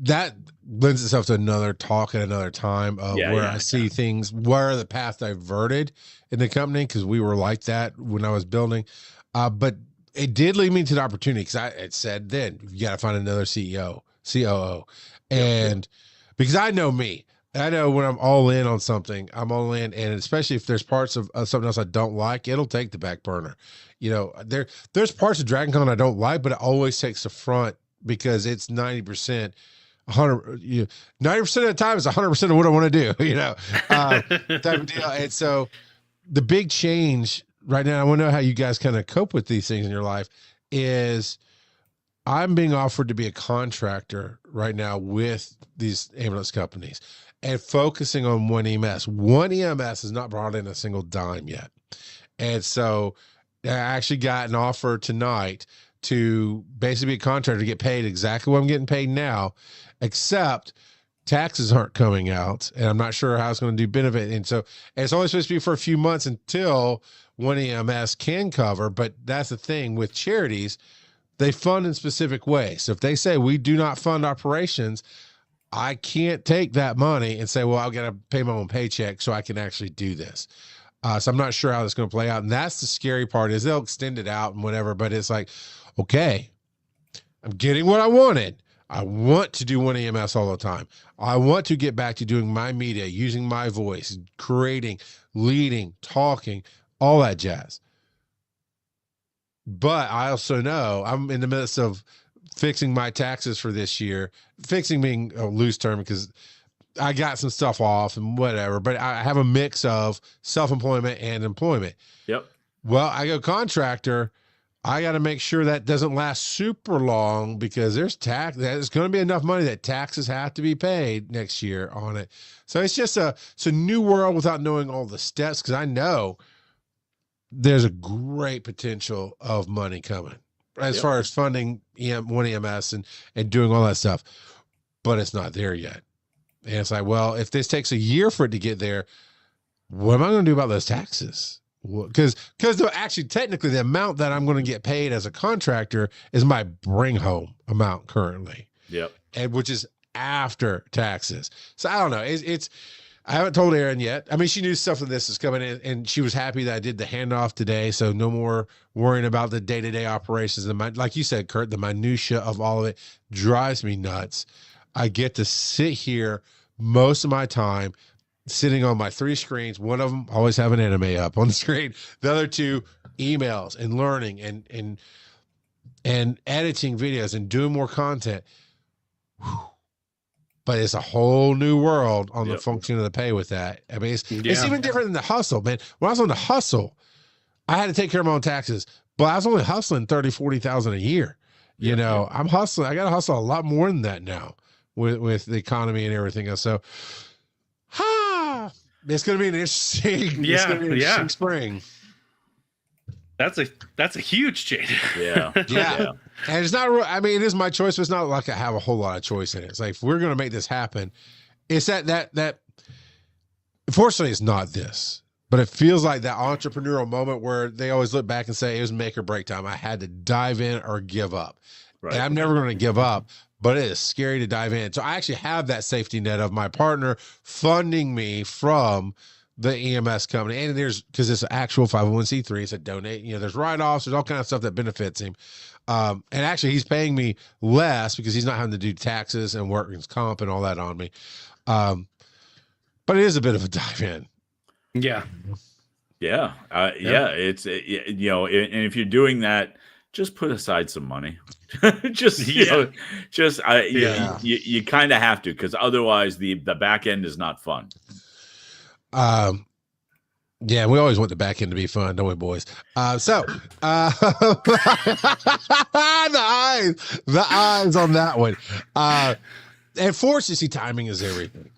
that lends itself to another talk at another time of I see things, where the path diverted in the company, because we were like that when I was building. But it did lead me to the opportunity, because it said then you got to find another CEO, COO. And because I know me. I know when I'm all in on something, I'm all in. And especially if there's parts of something else I don't like, it'll take the back burner. There's parts of Dragon Con I don't like, but it always takes the front, because it's 90%, 90% of the time it's 100% of what I want to do, type of deal. And so the big change right now, I want to know how you guys kind of cope with these things in your life, is I'm being offered to be a contractor right now with these ambulance companies and focusing on one EMS. One EMS has not brought in a single dime yet. And so I actually got an offer tonight to basically be a contractor to get paid exactly what I'm getting paid now, except taxes aren't coming out, and I'm not sure how it's going to do benefit. And so it's only supposed to be for a few months until one EMS can cover. But that's the thing with charities, they fund in specific ways. So if they say we do not fund operations, I can't take that money and say, well, I've got to pay my own paycheck so I can actually do this. So I'm not sure how that's going to play out. And that's the scary part, is they'll extend it out and whatever, but it's like, okay, I'm getting what I wanted. I want to do one EMS all the time. I want to get back to doing my media, using my voice, creating, leading, talking, all that jazz. But I also know I'm in the midst of fixing my taxes for this year, fixing being a loose term, because I got some stuff off and whatever, but I have a mix of self-employment and employment. Yep. Well, I go contractor. I got to make sure that doesn't last super long, because there's going to be enough money that taxes have to be paid next year on it. So it's a new world without knowing all the steps, because I know there's a great potential of money coming as far as funding one EMS and doing all that stuff, but it's not there yet. And it's like, well, if this takes a year for it to get there, what am I going to do about those taxes? Because actually, technically, the amount that I'm going to get paid as a contractor is my bring home amount currently. Yep. And which is after taxes. So I don't know. I haven't told Erin yet. I mean, she knew stuff of this is coming in, and she was happy that I did the handoff today. So no more worrying about the day-to-day operations. Like you said, Kurt, the minutia of all of it drives me nuts. I get to sit here most of my time sitting on my 3 screens. One of them always have an anime up on the screen. The other 2, emails and learning and editing videos and doing more content. Whew. But it's a whole new world on the function of the pay with that. I mean, it's even different than the hustle, man. When I was on the hustle, I had to take care of my own taxes, but I was only hustling 30, 40,000 a year. I'm hustling. I got to hustle a lot more than that now with the economy and everything else. So, it's going to be an interesting, spring. That's a huge change. Yeah. And it's not, I mean, it is my choice, but it's not like I have a whole lot of choice in it. It's like, if we're going to make this happen, it's that fortunately it's not this, but it feels like that entrepreneurial moment where they always look back and say it was make or break time. I had to dive in or give up. Right. And I'm never going to give up, but it is scary to dive in. So I actually have that safety net of my partner funding me from the EMS company. And because it's an actual 501c3, it's a donate, there's write-offs, there's all kinds of stuff that benefits him. And actually he's paying me less because he's not having to do taxes and workers' comp and all that on me. but it is a bit of a dive in. Yeah. Yeah. It's, and if you're doing that, just put aside some money. You kind of have to, because otherwise the back end is not fun. Yeah, we always want the back end to be fun, don't we, boys? The eyes on that one. Unfortunately, timing is everything.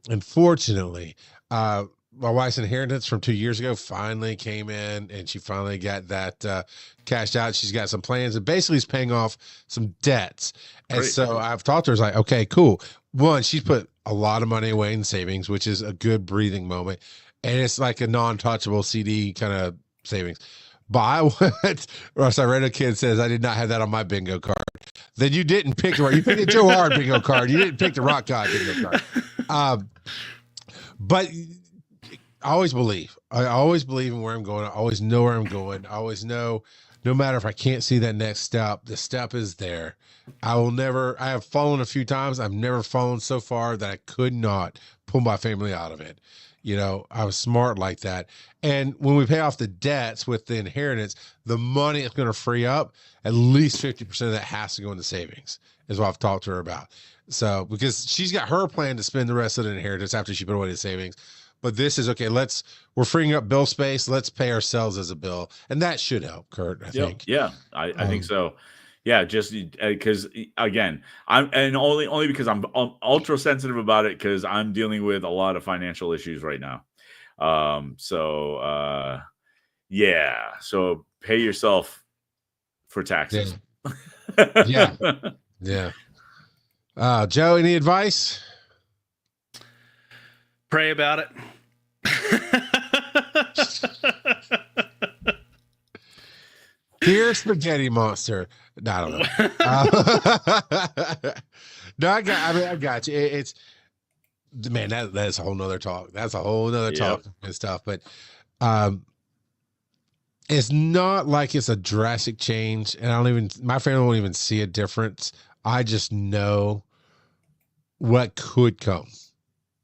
Unfortunately, my wife's inheritance from 2 years ago finally came in, and she finally got that cashed out. She's got some plans, and basically is paying off some debts. And Great. so I've talked to her, like, okay, cool. One, she's put a lot of money away in savings, which is a good breathing moment. And it's like a non-touchable CD kind of savings. But I went, Russ, I read a kid says, I did not have that on my bingo card. Then you didn't pick the right. You picked the Joe Hard bingo card. You didn't pick the Rock God bingo card. But I always believe in where I'm going. I always know where I'm going. I always know, no matter if I can't see that next step, the step is there. I have fallen a few times. I've never fallen so far that I could not pull my family out of it. I was smart like that. And when we pay off the debts with the inheritance, the money it's going to free up, at least 50% of that has to go into savings, is what I've talked to her about. So, because she's got her plan to spend the rest of the inheritance after she put away the savings. But this is, okay, we're freeing up bill space. Let's pay ourselves as a bill. And that should help, Kurt, I think. Yeah, I think so. Yeah, just because, again, only because I'm ultra sensitive about it, because I'm dealing with a lot of financial issues right now. So pay yourself for taxes. Yeah. Yeah. Joe, any advice? Pray about it. Dear Spaghetti Monster. No, I don't know. No, I got you. It's, man, that's a whole nother talk. That's a whole nother talk and stuff. But it's not like it's a drastic change, and my family won't even see a difference. I just know what could come,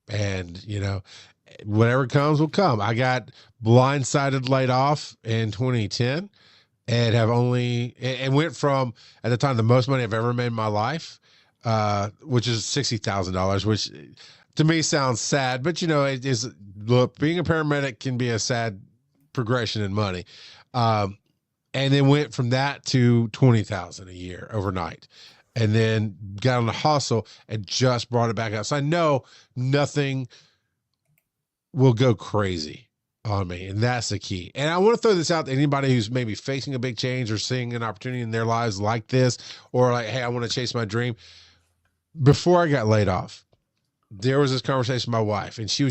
and whatever comes will come. I got blindsided laid off in 2010. And went from, at the time, the most money I've ever made in my life, which is $60,000, which to me sounds sad, but it is. Look, being a paramedic can be a sad progression in money. And then went from that to 20,000 a year overnight, and then got on the hustle and just brought it back up. So I know nothing will go crazy on me, and that's the key. And I want to throw this out to anybody who's maybe facing a big change or seeing an opportunity in their lives like this, or like, hey, I want to chase my dream. Before I got laid off, there was this conversation with my wife, and she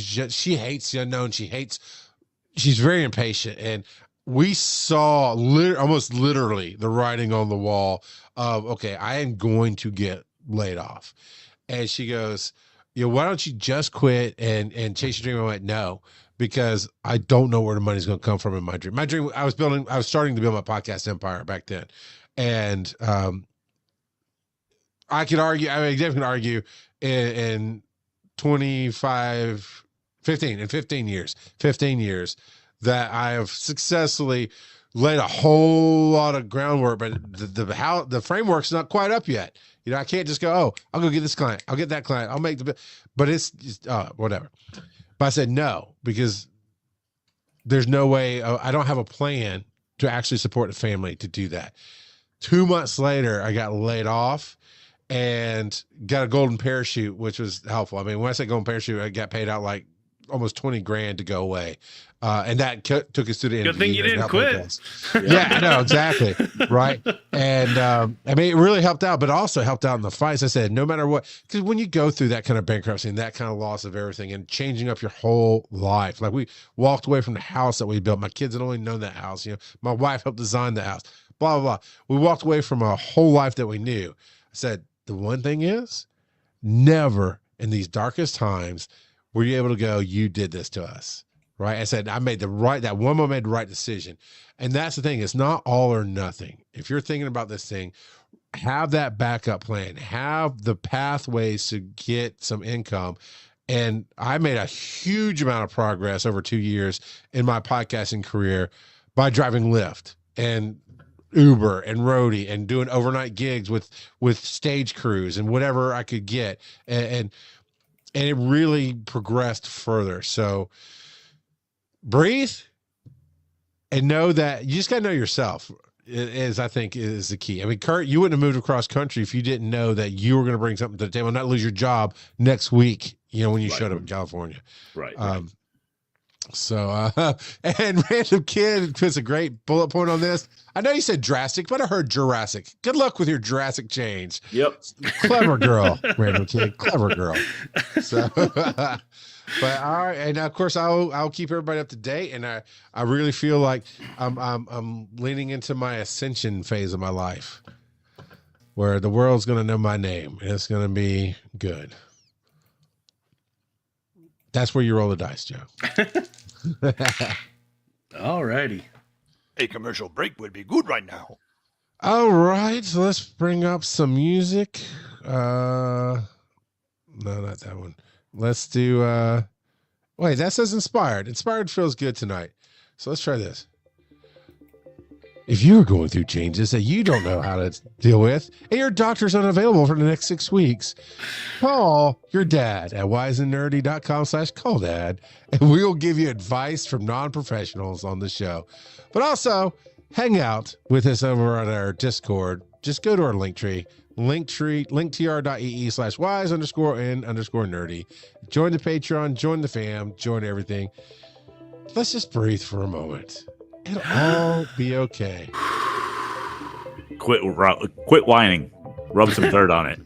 hates the unknown. She's very impatient, and we saw almost literally the writing on the wall of, okay, I am going to get laid off. And she goes, why don't you just quit and chase your dream? I went, no, because I don't know where the money's going to come from in my dream. My dream, I was starting to build my podcast empire back then. And I could argue, I definitely can argue in 15 years that I have successfully laid a whole lot of groundwork, but the framework's not quite up yet. I can't just go, oh, I'll go get this client, I'll get that client, I'll make but it's just, whatever. But I said no, because there's no way. I don't have a plan to actually support a family to do that. 2 months later, I got laid off and got a golden parachute, which was helpful. I mean, when I say golden parachute, I got paid out like almost 20 grand to go away. And that took us to the end. Good thing you didn't quit. Yeah, I know, exactly. Right. And I mean, it really helped out, but also helped out in the fights. I said, no matter what, because when you go through that kind of bankruptcy and that kind of loss of everything and changing up your whole life, like we walked away from the house that we built. My kids had only known that house. My wife helped design the house, blah, blah, blah. We walked away from a whole life that we knew. I said, the one thing is, never in these darkest times were you able to go, you did this to us. Right. I said, that one moment made the right decision. And that's the thing. It's not all or nothing. If you're thinking about this thing, have that backup plan, have the pathways to get some income. And I made a huge amount of progress over 2 years in my podcasting career by driving Lyft and Uber and roadie and doing overnight gigs with stage crews and whatever I could get. And it really progressed further. So breathe and know that you just got to know yourself is, I think, is the key. I mean, Kurt, you wouldn't have moved across country if you didn't know that you were going to bring something to the table and not lose your job next week, when you showed up in California. Right. So, and Random Kid puts a great bullet point on this. I know you said drastic, but I heard Jurassic. Good luck with your Jurassic change. Yep. Clever girl, Random Kid. Clever girl. So, but all right, and of course I'll keep everybody up to date. And I really feel like I'm leaning into my ascension phase of my life, where the world's going to know my name, and it's going to be good. That's where you roll the dice, Joe. All righty. A commercial break would be good right now. All right, so let's bring up some music. No, not that one. Let's do wait, that says inspired. Inspired feels good tonight. So let's try this. If you're going through changes that you don't know how to deal with, and your doctor's unavailable for the next 6 weeks, call your dad at wiseandnerdy.com/calldad, and we will give you advice from non-professionals on the show. But also, hang out with us over on our Discord. Just go to our Linktree, linktr.ee/wise_and_nerdy. Join the Patreon, join the fam, join everything. Let's just breathe for a moment. It'll all be okay. Quit whining. Rub some dirt on it.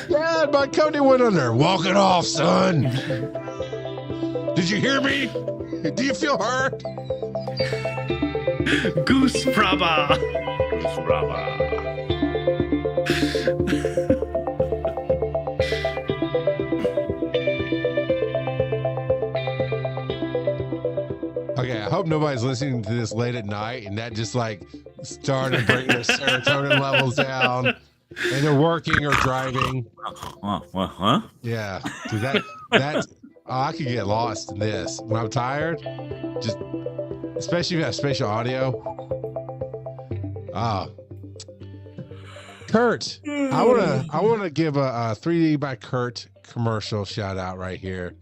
Dad, my company went under. Walk it off, son. Did you hear me? Do you feel hurt? Goose Brava. Goose Brava. Okay, I hope nobody's listening to this late at night and that just like started bringing their serotonin levels down and they're working or driving. Huh? Yeah, dude, I could get lost in this when I'm tired. Just especially if you have spatial audio. Kurt, I wanna give a 3D by Kurt commercial shout out right here.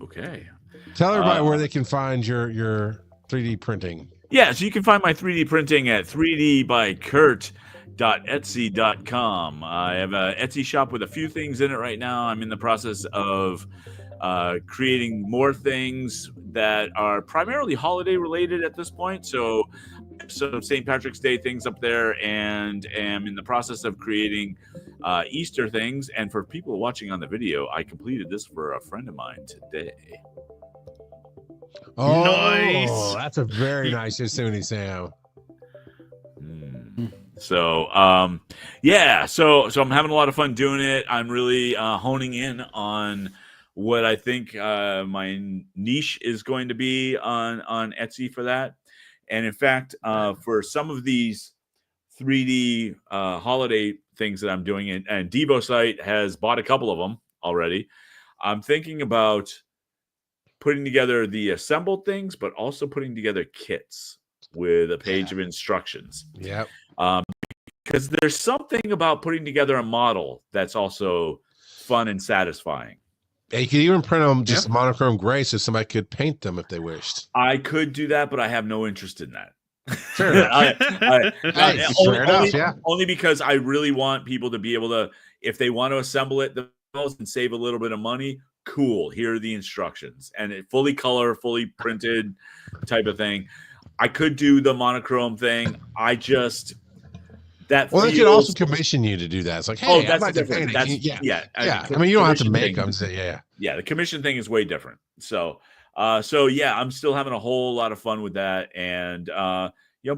Okay. Tell everybody where they can find your 3D printing. Yeah, so you can find my 3D printing at 3dbykurt.etsy.com. I have an Etsy shop with a few things in it right now. I'm in the process of creating more things that are primarily holiday related at this point. So some St. Patrick's Day things up there, and am in the process of creating Easter things. And for people watching on the video, I completed this for a friend of mine today. Oh, nice. That's a very nice Yosemite Sam. So, so I'm having a lot of fun doing it. I'm really honing in on what I think my niche is going to be on Etsy for that. And in fact, for some of these 3D holiday things that I'm doing, and Devo site has bought a couple of them already. I'm thinking about putting together the assembled things, but also putting together kits with a page of instructions. Yep. Because there's something about putting together a model that's also fun and satisfying. Yeah, you could even print them just monochrome gray so somebody could paint them if they wished. I could do that, but I have no interest in that. Fair enough. Only because I really want people to be able to, if they want to assemble it themselves and save a little bit of money, cool. Here are the instructions, and it fully color, fully printed type of thing. I could do the monochrome thing. They could also commission you to do that. It's like, hey, that's different. I mean, you don't have to make them. The commission thing is way different. So I'm still having a whole lot of fun with that, and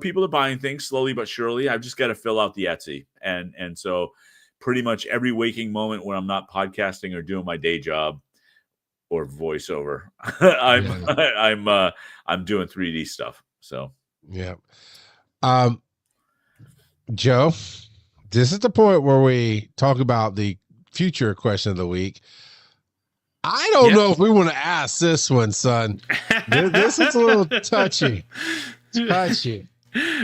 people are buying things slowly but surely. I've just got to fill out the Etsy, and so pretty much every waking moment when I'm not podcasting or doing my day job or voiceover, I'm doing 3D stuff. So yeah. Joe, this is the point where we talk about the future question of the week. I don't know if we want to ask this one, son. This is a little touchy. Touchy.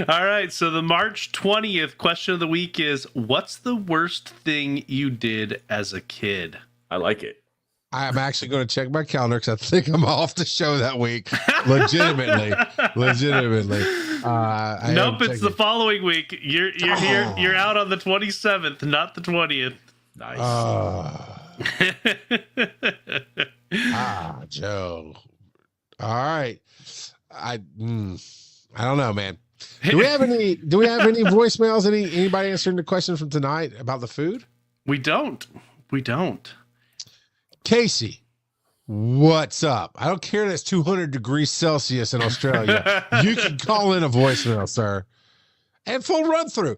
All right. So the March 20th question of the week is, what's the worst thing you did as a kid? I like it. I'm actually going to check my calendar because I think I'm off the show that week. Legitimately. Nope, it's the following week. You're here. You're out on the 27th, not the 20th. Nice. Joe. All right. I don't know, man. Do we have any voicemails? Anybody answering the question from tonight about the food? We don't. Casey, what's up? I don't care that it's 200 degrees Celsius in Australia. You can call in a voicemail, sir. And full run through.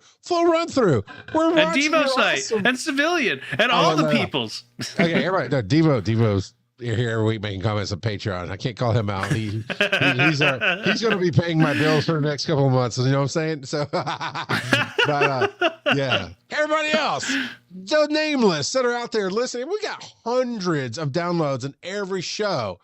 We're And watching Devo your site awesome- and civilian and all the peoples. Okay, everybody. No, Devo's here every week making comments on Patreon. I can't call him out. He's going to be paying my bills for the next couple of months. You know what I'm saying? So, but yeah. Everybody else, the nameless that are out there listening, we got hundreds of downloads in every show.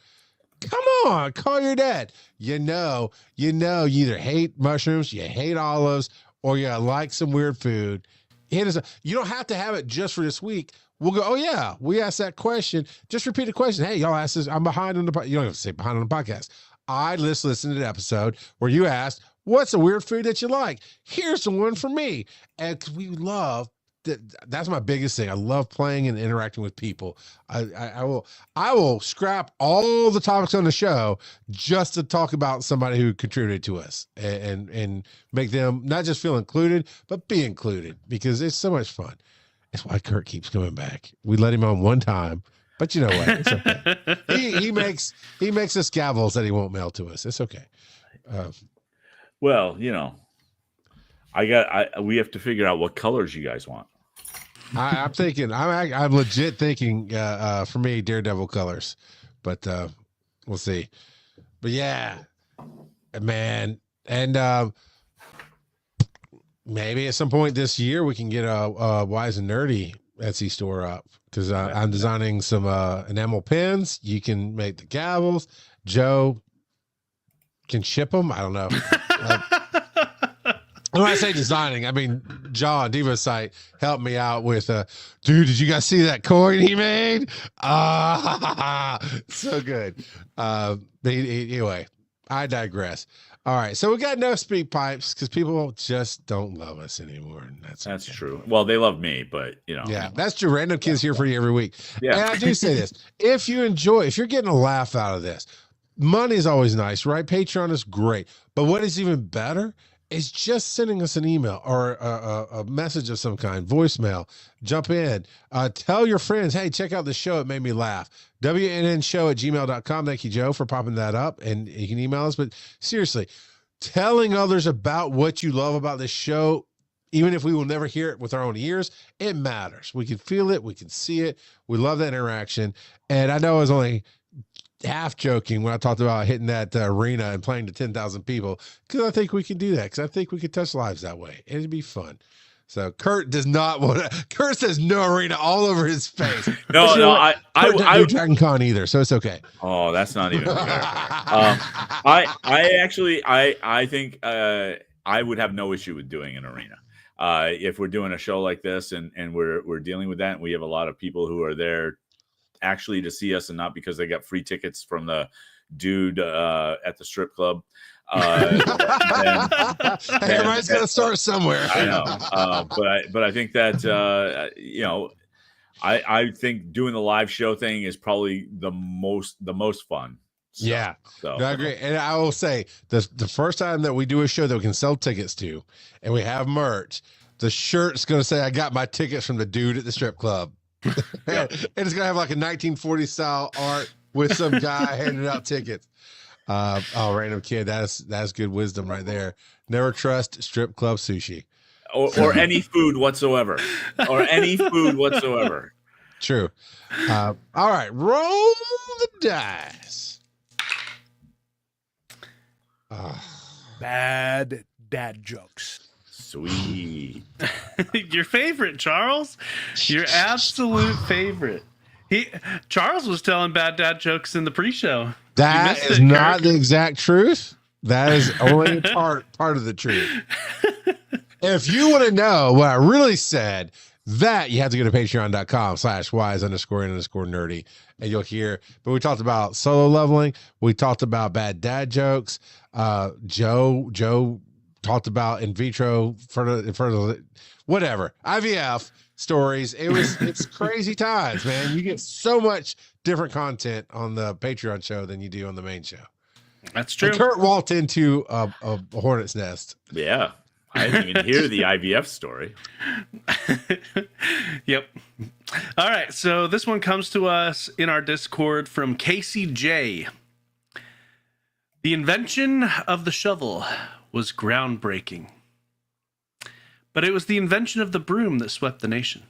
Come on, call your dad. You know, you either hate mushrooms, you hate olives, or you like some weird food. Hit us. You don't have to have it just for this week. We'll go, oh, yeah, we asked that question. Just repeat the question. Hey, y'all asked this. I'm behind on the podcast. You don't have to say behind on the podcast. I just listened to the episode where you asked, what's a weird food that you like? Here's the one for me. And because we love, that's my biggest thing. I love playing and interacting with people. I will scrap all the topics on the show just to talk about somebody who contributed to us and make them not just feel included, but be included because it's so much fun. That's why Kurt keeps coming back. We let him on one time, but you know what? It's okay. he makes us gavels that he won't mail to us. It's okay. Well, we have to figure out what colors you guys want. I'm legit thinking for me, Daredevil colors, but we'll see. But yeah, man, and maybe at some point this year we can get a Wise and Nerdy Etsy store up because I'm designing some enamel pins. You can make the gavels. Joe can ship them. I don't know. When I say designing, I mean John Devo's site helped me out with dude, did you guys see that coin he made? So good. Anyway, I digress. All right, so we got no speak pipes because people just don't love us anymore. And that's okay. True. Well, they love me, but yeah, that's true. Random Kids here for you every week. Yeah. And I do say this: if you're getting a laugh out of this, money is always nice, right? Patreon is great, but what is even better is just sending us an email or a message of some kind, voicemail. Jump in, tell your friends, hey, check out the show. It made me laugh. wnnshow@gmail.com. Thank you, Joe, for popping that up. And you can email us. But seriously, telling others about what you love about this show, even if we will never hear it with our own ears, it matters. We can feel it. We can see it. We love that interaction. And I know I was only half joking when I talked about hitting that arena and playing to 10,000 people, because I think we can do that, because I think we could touch lives that way. It'd be fun. So Kurt does not want to. Kurt says no arena all over his face. I do Dragon Con either, so it's okay. Oh, that's not even fair. I think I would have no issue with doing an arena. If we're doing a show like this and we're dealing with that, and we have a lot of people who are there actually to see us and not because they got free tickets from the dude at the strip club. Everybody's got to start somewhere. I know, but I think that I think doing the live show thing is probably the most fun. So, yeah, so no, I agree. And I will say the first time that we do a show that we can sell tickets to, and we have merch, the shirt's going to say, "I got my tickets from the dude at the strip club." And it's gonna have like a 1940 style art with some guy handing out tickets. Random Kid, that's good wisdom right there. Never trust strip club sushi or any food whatsoever. True. All right, roll the dice. Bad dad jokes. Sweet. Your favorite, Charles. Your absolute favorite. Charles was telling bad dad jokes in the pre-show. That is not the exact truth. That is only part of the truth. If you want to know what I really said, that you have to go to patreon.com/wise_in_nerdy and you'll hear. But we talked about solo leveling. We talked about bad dad jokes. Joe talked about in vitro whatever IVF stories. It's crazy times, man. You get so much different content on the Patreon show than you do on the main show. That's true. And Kurt walked into a hornet's nest. Yeah. I didn't even hear the IVF story. Yep. All right. So this one comes to us in our Discord from Casey J. The invention of the shovel was groundbreaking, but it was the invention of the broom that swept the nation.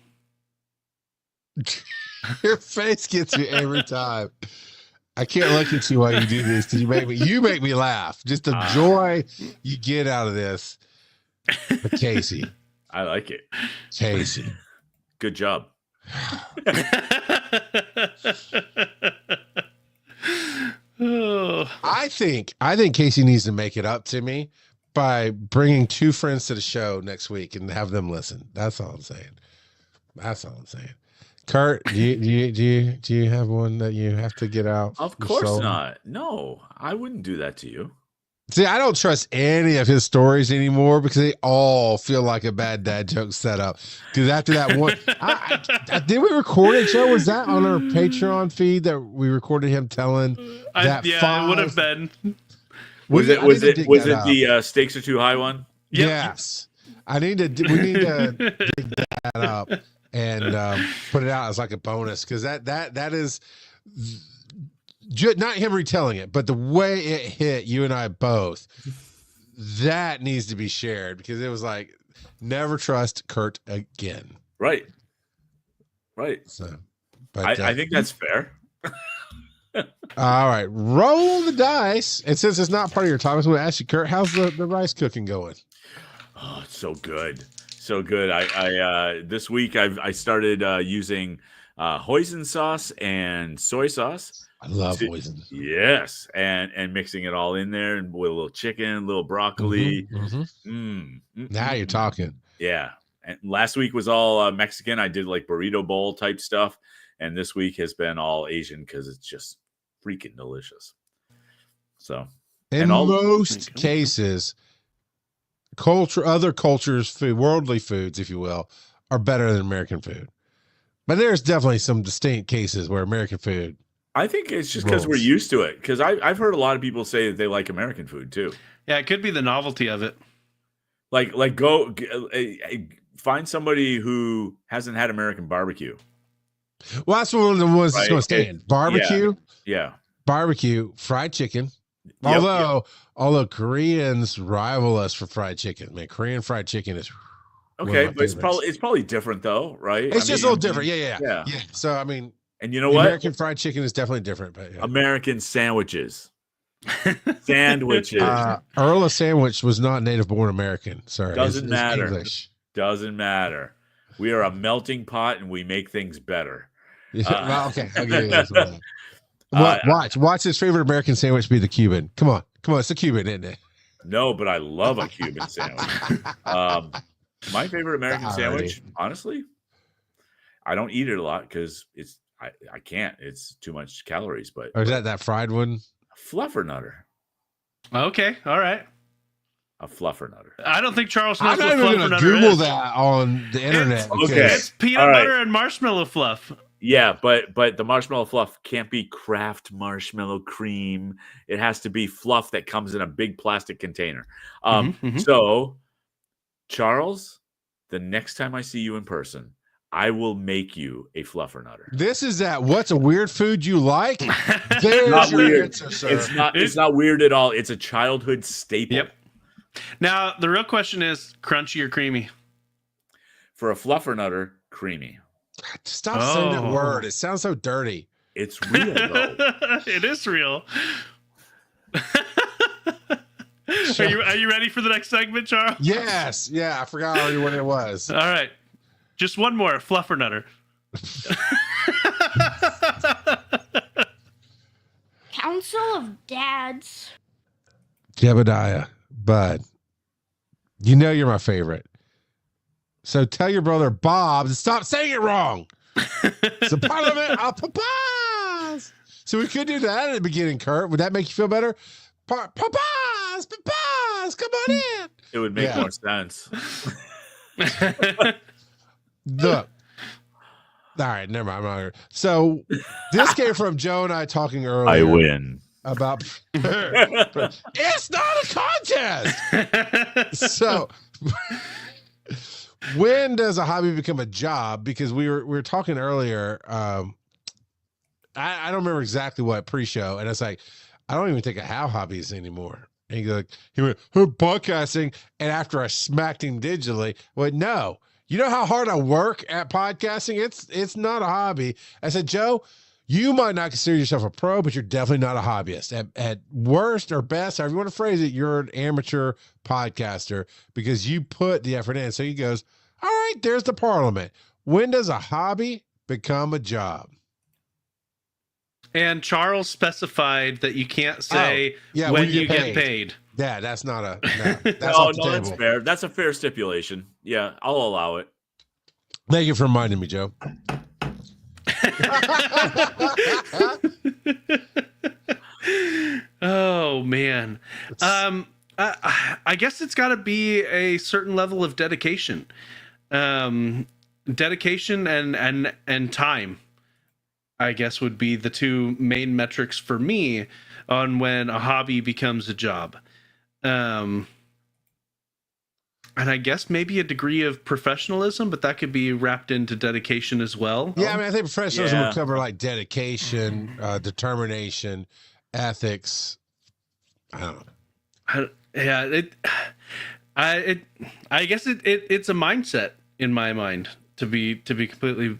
Your face gets me every time. I can't look at you while you do this because you make me laugh. Just the joy you get out of this. But Casey. I like it. Casey. Good job. I think Casey needs to make it up to me by bringing 2 friends to the show next week and have them listen. That's all I'm saying. Kurt, do you have one that you have to get out? Of course not. No, I wouldn't do that to you. See, I don't trust any of his stories anymore because they all feel like a bad dad joke setup. Because after that one, did we record it, Joe? Was that on our Patreon feed that we recorded him telling that? Yeah, it would have been. Was it the stakes are too high one? Yep. Yes. We need to dig that up and put it out as like a bonus because that is. Not him retelling it, but the way it hit you and I both, that needs to be shared because it was like, never trust Kurt again. Right. So, but I think that's fair. All right, roll the dice. And since it's not part of your topics, I'm going to ask you, Kurt, how's the rice cooking going? Oh, it's so good. So good. I this week I started using hoisin sauce and soy sauce. I love hoisin. Yes, and mixing it all in there and with a little chicken, a little broccoli. Now you're talking. Yeah. And last week was all Mexican. I did like burrito bowl type stuff, and this week has been all Asian because it's just freaking delicious. So, in most cases, other cultures, food, worldly foods, if you will, are better than American food. But there's definitely some distinct cases where American food. I think it's just because we're used to it. Because I've heard a lot of people say that they like American food too. Yeah, it could be the novelty of it. Like go find somebody who hasn't had American barbecue. Well, that's one of the ones that's going to stand. Barbecue. Yeah. Barbecue, fried chicken. Yep, although Koreans rival us for fried chicken. Man, Korean fried chicken is okay, but it's probably different though, right? It's just a little different. Yeah. So I mean, and you know what? American fried chicken is definitely different. But American sandwiches. Earl of Sandwich was not native born American. Sorry. Doesn't matter. English. Doesn't matter. We are a melting pot and we make things better. Well, okay. I'll give you this one. Watch his favorite American sandwich be the Cuban. Come on. It's the Cuban, isn't it? No, but I love a Cuban sandwich. My favorite American sandwich, honestly, I don't eat it a lot because I can't. It's too much calories. But or is that fried one? Fluffernutter. Okay, all right. A fluffernutter. I don't think Charles knows what I'm not even going to Google that on the internet. It's peanut butter and marshmallow fluff. Yeah, but the marshmallow fluff can't be Kraft marshmallow cream. It has to be fluff that comes in a big plastic container. So, Charles, the next time I see you in person, I will make you a fluffernutter. This is what's a weird food you like? There's not your weird. answer, sir. It's not weird at all. It's a childhood staple. Yep. Now, the real question is crunchy or creamy? For a fluffernutter, creamy. Stop saying that word. It sounds so dirty. It's real, though. It is real. show. Are you ready for the next segment, Charles? Yes. Yeah, I forgot already what it was. All right. Just one more, Fluffernutter. Council of Dads. Jebediah, bud, you know you're my favorite. So tell your brother Bob to stop saying it wrong. It's the Parliament of Papas. So we could do that at the beginning, Kurt. Would that make you feel better? Papas, come on in. It would make more sense. Look. All right, never mind. I'm not here. So this came from Joe and I talking earlier. I win. About it's not a contest. So when does a hobby become a job? Because we were talking earlier. I don't remember exactly what pre-show, and it's like I don't even think I have hobbies anymore. And he went podcasting, and after I smacked him digitally, went no. You know how hard I work at podcasting? It's not a hobby. I said, Joe, you might not consider yourself a pro, but you're definitely not a hobbyist. At worst or best, however you want to phrase it, you're an amateur podcaster because you put the effort in. So he goes, all right, there's the Parliament. When does a hobby become a job? And Charles specified that you can't say when you get paid. Yeah, that's not a no. That's no, that's fair. That's a fair stipulation. Yeah, I'll allow it. Thank you for reminding me, Joe. Oh man. I guess it's got to be a certain level of dedication. Dedication and time, I guess, would be the two main metrics for me on when a hobby becomes a job. And I guess maybe a degree of professionalism, but that could be wrapped into dedication as well. Yeah, I mean, I think professionalism would cover like dedication, determination, ethics. I don't know. I guess it's a mindset in my mind, to be completely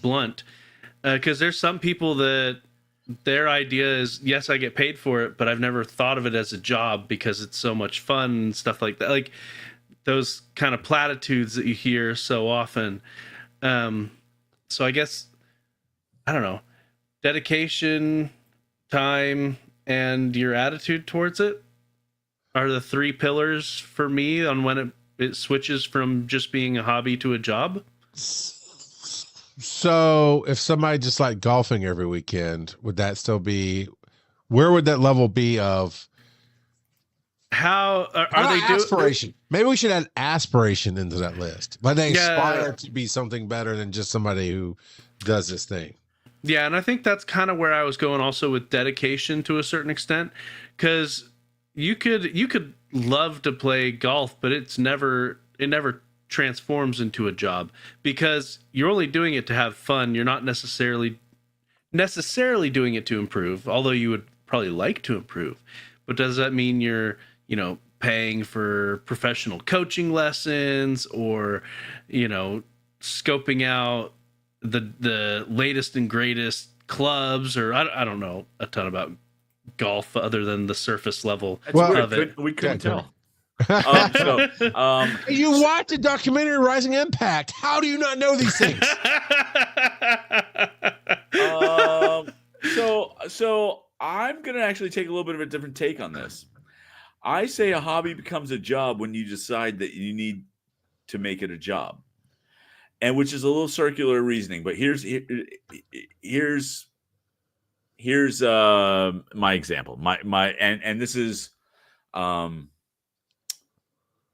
blunt, because there's some people that their idea is, yes, I get paid for it, but I've never thought of it as a job because it's so much fun and stuff like that. Like those kind of platitudes that you hear so often. So I guess, I don't know, dedication, time, and your attitude towards it are the three pillars for me on when it switches from just being a hobby to a job. So if somebody just like golfing every weekend, would that still be, where would that level be of how are they doing aspiration? Maybe we should add aspiration into that list. But they aspire to be something better than just somebody who does this thing. Yeah, and I think that's kind of where I was going also with dedication to a certain extent, because you could love to play golf, but it never transforms into a job because you're only doing it to have fun. You're not necessarily doing it to improve, although you would probably like to improve. But does that mean you're, paying for professional coaching lessons or, scoping out the latest and greatest clubs? Or I don't know a ton about golf other than the surface level of it. We couldn't tell. You watched the documentary Rising Impact. How do you not know these things? So I'm gonna actually take a little bit of a different take on this. I say a hobby becomes a job when you decide that you need to make it a job, and which is a little circular reasoning. But here's my example. And this is my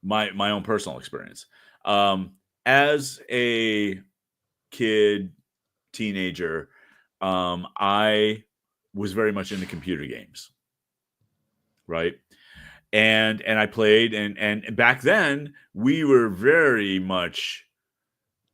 own personal experience. As a kid, teenager, I was very much into computer games, right? And I played, and back then we were very much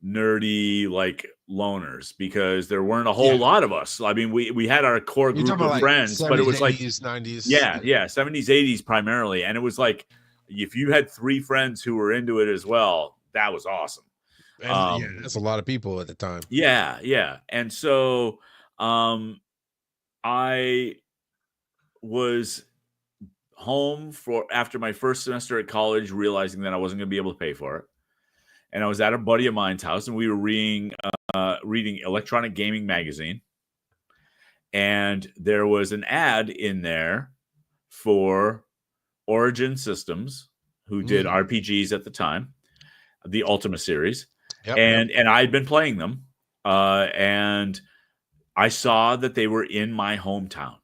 nerdy, like loners, because there weren't a whole lot of us. I mean, we had our core group of friends, but it was 80s, like 90s. Yeah, 70s, 80s primarily. And it was like, if you had 3 friends who were into it as well, that was awesome. And, that's a lot of people at the time. Yeah. And so I was home after my first semester at college, realizing that I wasn't going to be able to pay for it. And I was at a buddy of mine's house, and we were reading Electronic Gaming Magazine. And there was an ad in there for Origin Systems, who did RPGs at the time, the Ultima series. Yep. And I'd been playing them. And I saw that they were in my hometown.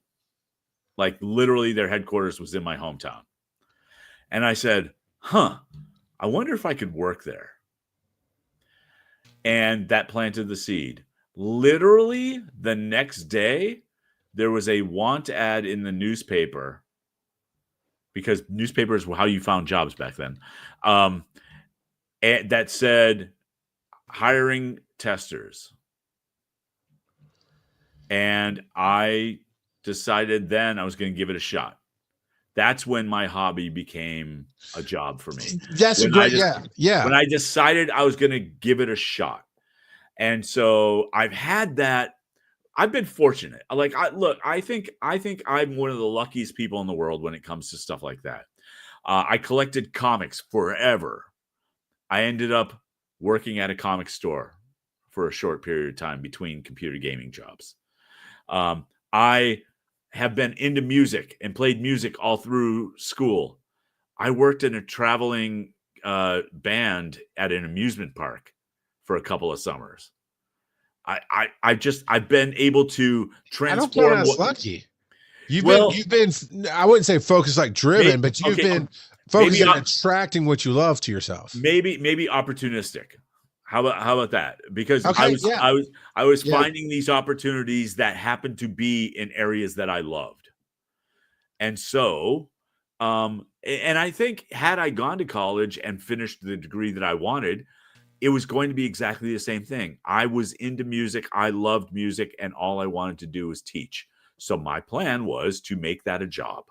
Like literally their headquarters was in my hometown. And I said, I wonder if I could work there. And that planted the seed. Literally the next day, there was a want ad in the newspaper, because newspapers were how you found jobs back then, that said hiring testers. And I decided then I was going to give it a shot. That's when my hobby became a job for me. That's When When I decided I was going to give it a shot. And so I've had that. I've been fortunate. I think I'm one of the luckiest people in the world when it comes to stuff like that. I collected comics forever. I ended up working at a comic store for a short period of time between computer gaming jobs. I have been into music and played music all through school. I worked in a traveling band at an amusement park for a couple of summers. I've been able to transform. I don't count as lucky. You've been I wouldn't say focused like driven, but you've been focused on attracting what you love to yourself. Maybe opportunistic. How about that? Because I was finding these opportunities that happened to be in areas that I loved. And so, and I think had I gone to college and finished the degree that I wanted, it was going to be exactly the same thing. I was into music. I loved music, and all I wanted to do was teach. So my plan was to make that a job.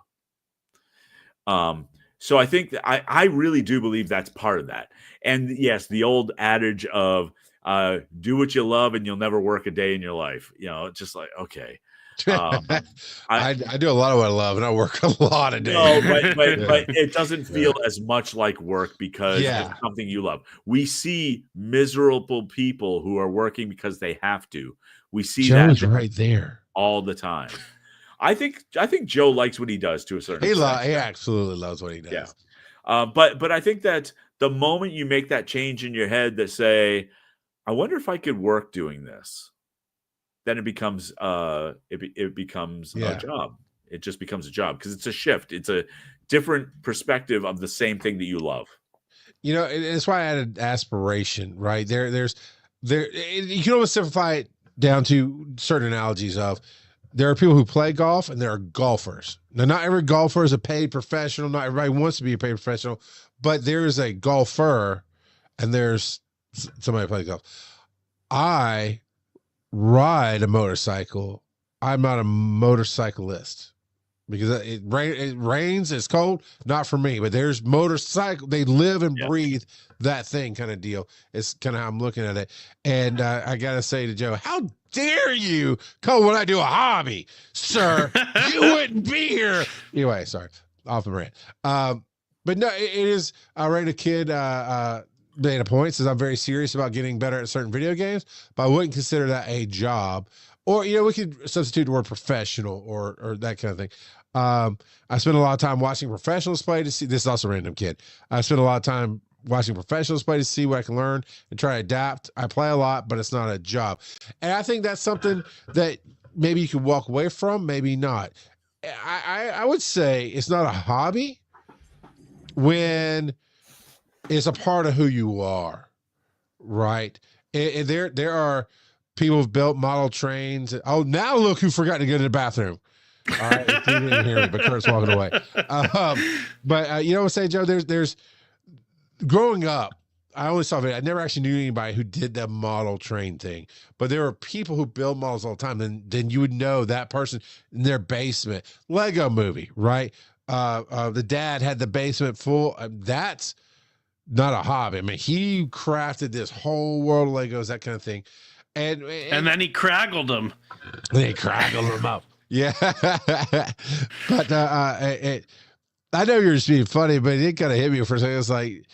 So I think that I really do believe that's part of that. And yes, the old adage of do what you love and you'll never work a day in your life. It's just like, okay. I do a lot of what I love, and I work a lot of days. No, but it doesn't feel as much like work because it's something you love. We see miserable people who are working because they have to. We see Joe's right there all the time. I think Joe likes what he does to a certain extent. He absolutely loves what he does. Yeah. But I think that the moment you make that change in your head that say, I wonder if I could work doing this, then it becomes a job. It just becomes a job because it's a shift. It's a different perspective of the same thing that you love. It's why I added aspiration, right? You can almost simplify it down to certain analogies of there are people who play golf and there are golfers. Now, not every golfer is a paid professional. Not everybody wants to be a paid professional, but there is a golfer and there's somebody who plays golf. I ride a motorcycle. I'm not a motorcyclist because it rains, it's cold, not for me, but there's motorcycle. They live and breathe that thing kind of deal. It's kind of how I'm looking at it. And I got to say to Joe, how dare you call what I do a hobby, sir? You wouldn't be here. Anyway, sorry, off the rant. But no, it is. I rate a kid data points as I'm very serious about getting better at certain video games, but I wouldn't consider that a job. Or, we could substitute the word professional or that kind of thing. I spend a lot of time watching professionals play to see, this is also a random kid. I spend a lot of time watching professionals play to see what I can learn and try to adapt. I play a lot, but it's not a job. And I think that's something that maybe you can walk away from, maybe not. I would say it's not a hobby when it's a part of who you are, right? And there are people who've built model trains. Oh, now look who forgot to go to the bathroom. All right, you didn't hear me, but Kurt's walking away. But you know what I'm saying, Joe? There's growing up, I only saw it. I never actually knew anybody who did the model train thing, but there are people who build models all the time. Then you would know that person in their basement. Lego Movie, right? The dad had the basement full. That's not a hobby. I mean, he crafted this whole world of Legos, that kind of thing. And then he craggled them. They craggled them up. Yeah. But I know you're just being funny, but it kind of hit me for a second. It's like,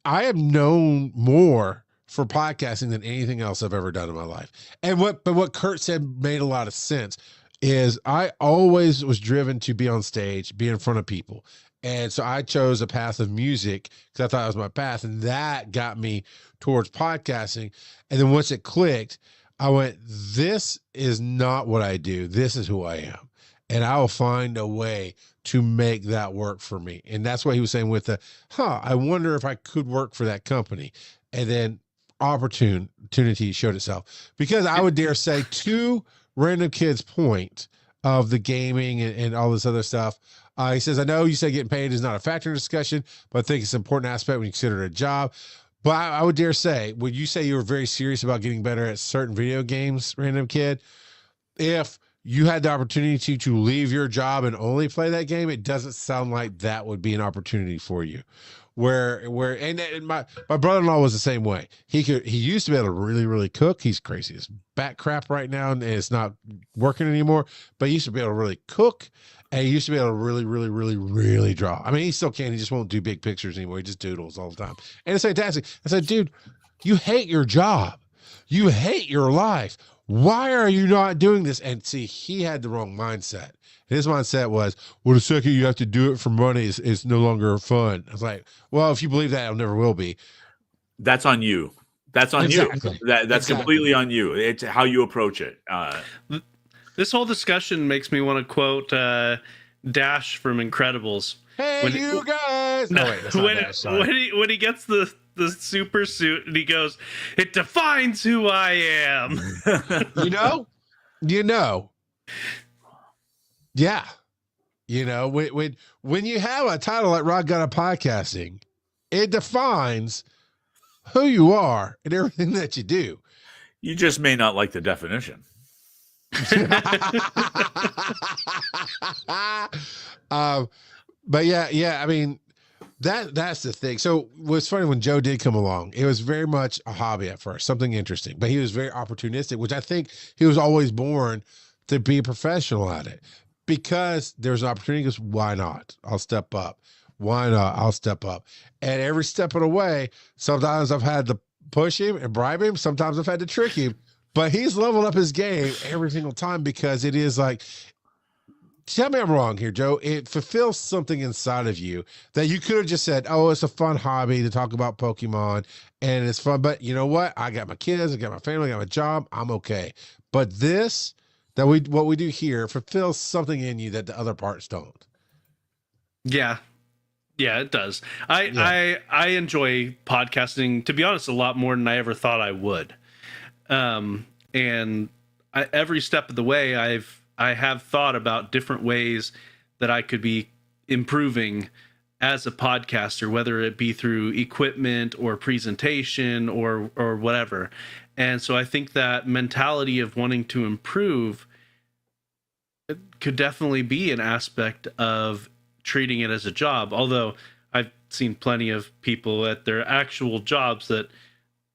I am known more for podcasting than anything else I've ever done in my life. But what Kurt said made a lot of sense is I always was driven to be on stage, be in front of people. And so I chose a path of music because I thought it was my path. And that got me towards podcasting. And then once it clicked, I went, this is not what I do. This is who I am. And I will find a way to make that work for me. And that's what he was saying with I wonder if I could work for that company. And then opportunity showed itself. Because I would dare say, to Random Kid's point of the gaming and all this other stuff, he says, I know you say getting paid is not a factor in discussion, but I think it's an important aspect when you consider it a job. But I would dare say, would you say you were very serious about getting better at certain video games, Random Kid? If you had the opportunity to leave your job and only play that game, it doesn't sound like that would be an opportunity for you. And my brother-in-law was the same way. He used to be able to really, really cook. He's crazy as bat crap right now, and it's not working anymore. But he used to be able to really cook, and he used to be able to really, really, really, really draw. I mean, he still can. He just won't do big pictures anymore. He just doodles all the time. And it's fantastic. I said, dude, you hate your job. You hate your life. Why are you not doing this? And see, he had the wrong mindset. His mindset was, well, the second you have to do it for money, it's no longer fun. I was like, well, if you believe that, it never will be. That's on you. That's on Exactly. you. That's completely on you. It's how you approach it. This whole discussion makes me want to quote Dash from Incredibles. Hey, you guys! No, Oh, wait, that's not Dash, sorry. when he gets the super suit and he goes, it defines who I am. You know, yeah. You know, when you have a title like Rock Got a Podcasting, it defines who you are and everything that you do. You just may not like the definition. But yeah, I mean, that's the thing. So what's funny, when Joe did come along, it was very much a hobby at first, something interesting, but he was very opportunistic, which I think he was always born to be a professional at it, because there's an opportunity. Because why not? I'll step up. Why not? I'll step up. And every step of the way, sometimes I've had to push him and bribe him. Sometimes I've had to trick him, but he's leveled up his game every single time, because it is like, tell me I'm wrong here, Joe. It fulfills something inside of you that you could have just said, oh, it's a fun hobby to talk about Pokemon and it's fun. But you know what? I got my kids, I got my family, I got my job. I'm okay. But what we do here fulfills something in you that the other parts don't. Yeah, it does. I enjoy podcasting, to be honest, a lot more than I ever thought I would. Every step of the way, I have thought about different ways that I could be improving as a podcaster, whether it be through equipment or presentation or whatever. And so I think that mentality of wanting to improve could definitely be an aspect of treating it as a job. Although I've seen plenty of people at their actual jobs that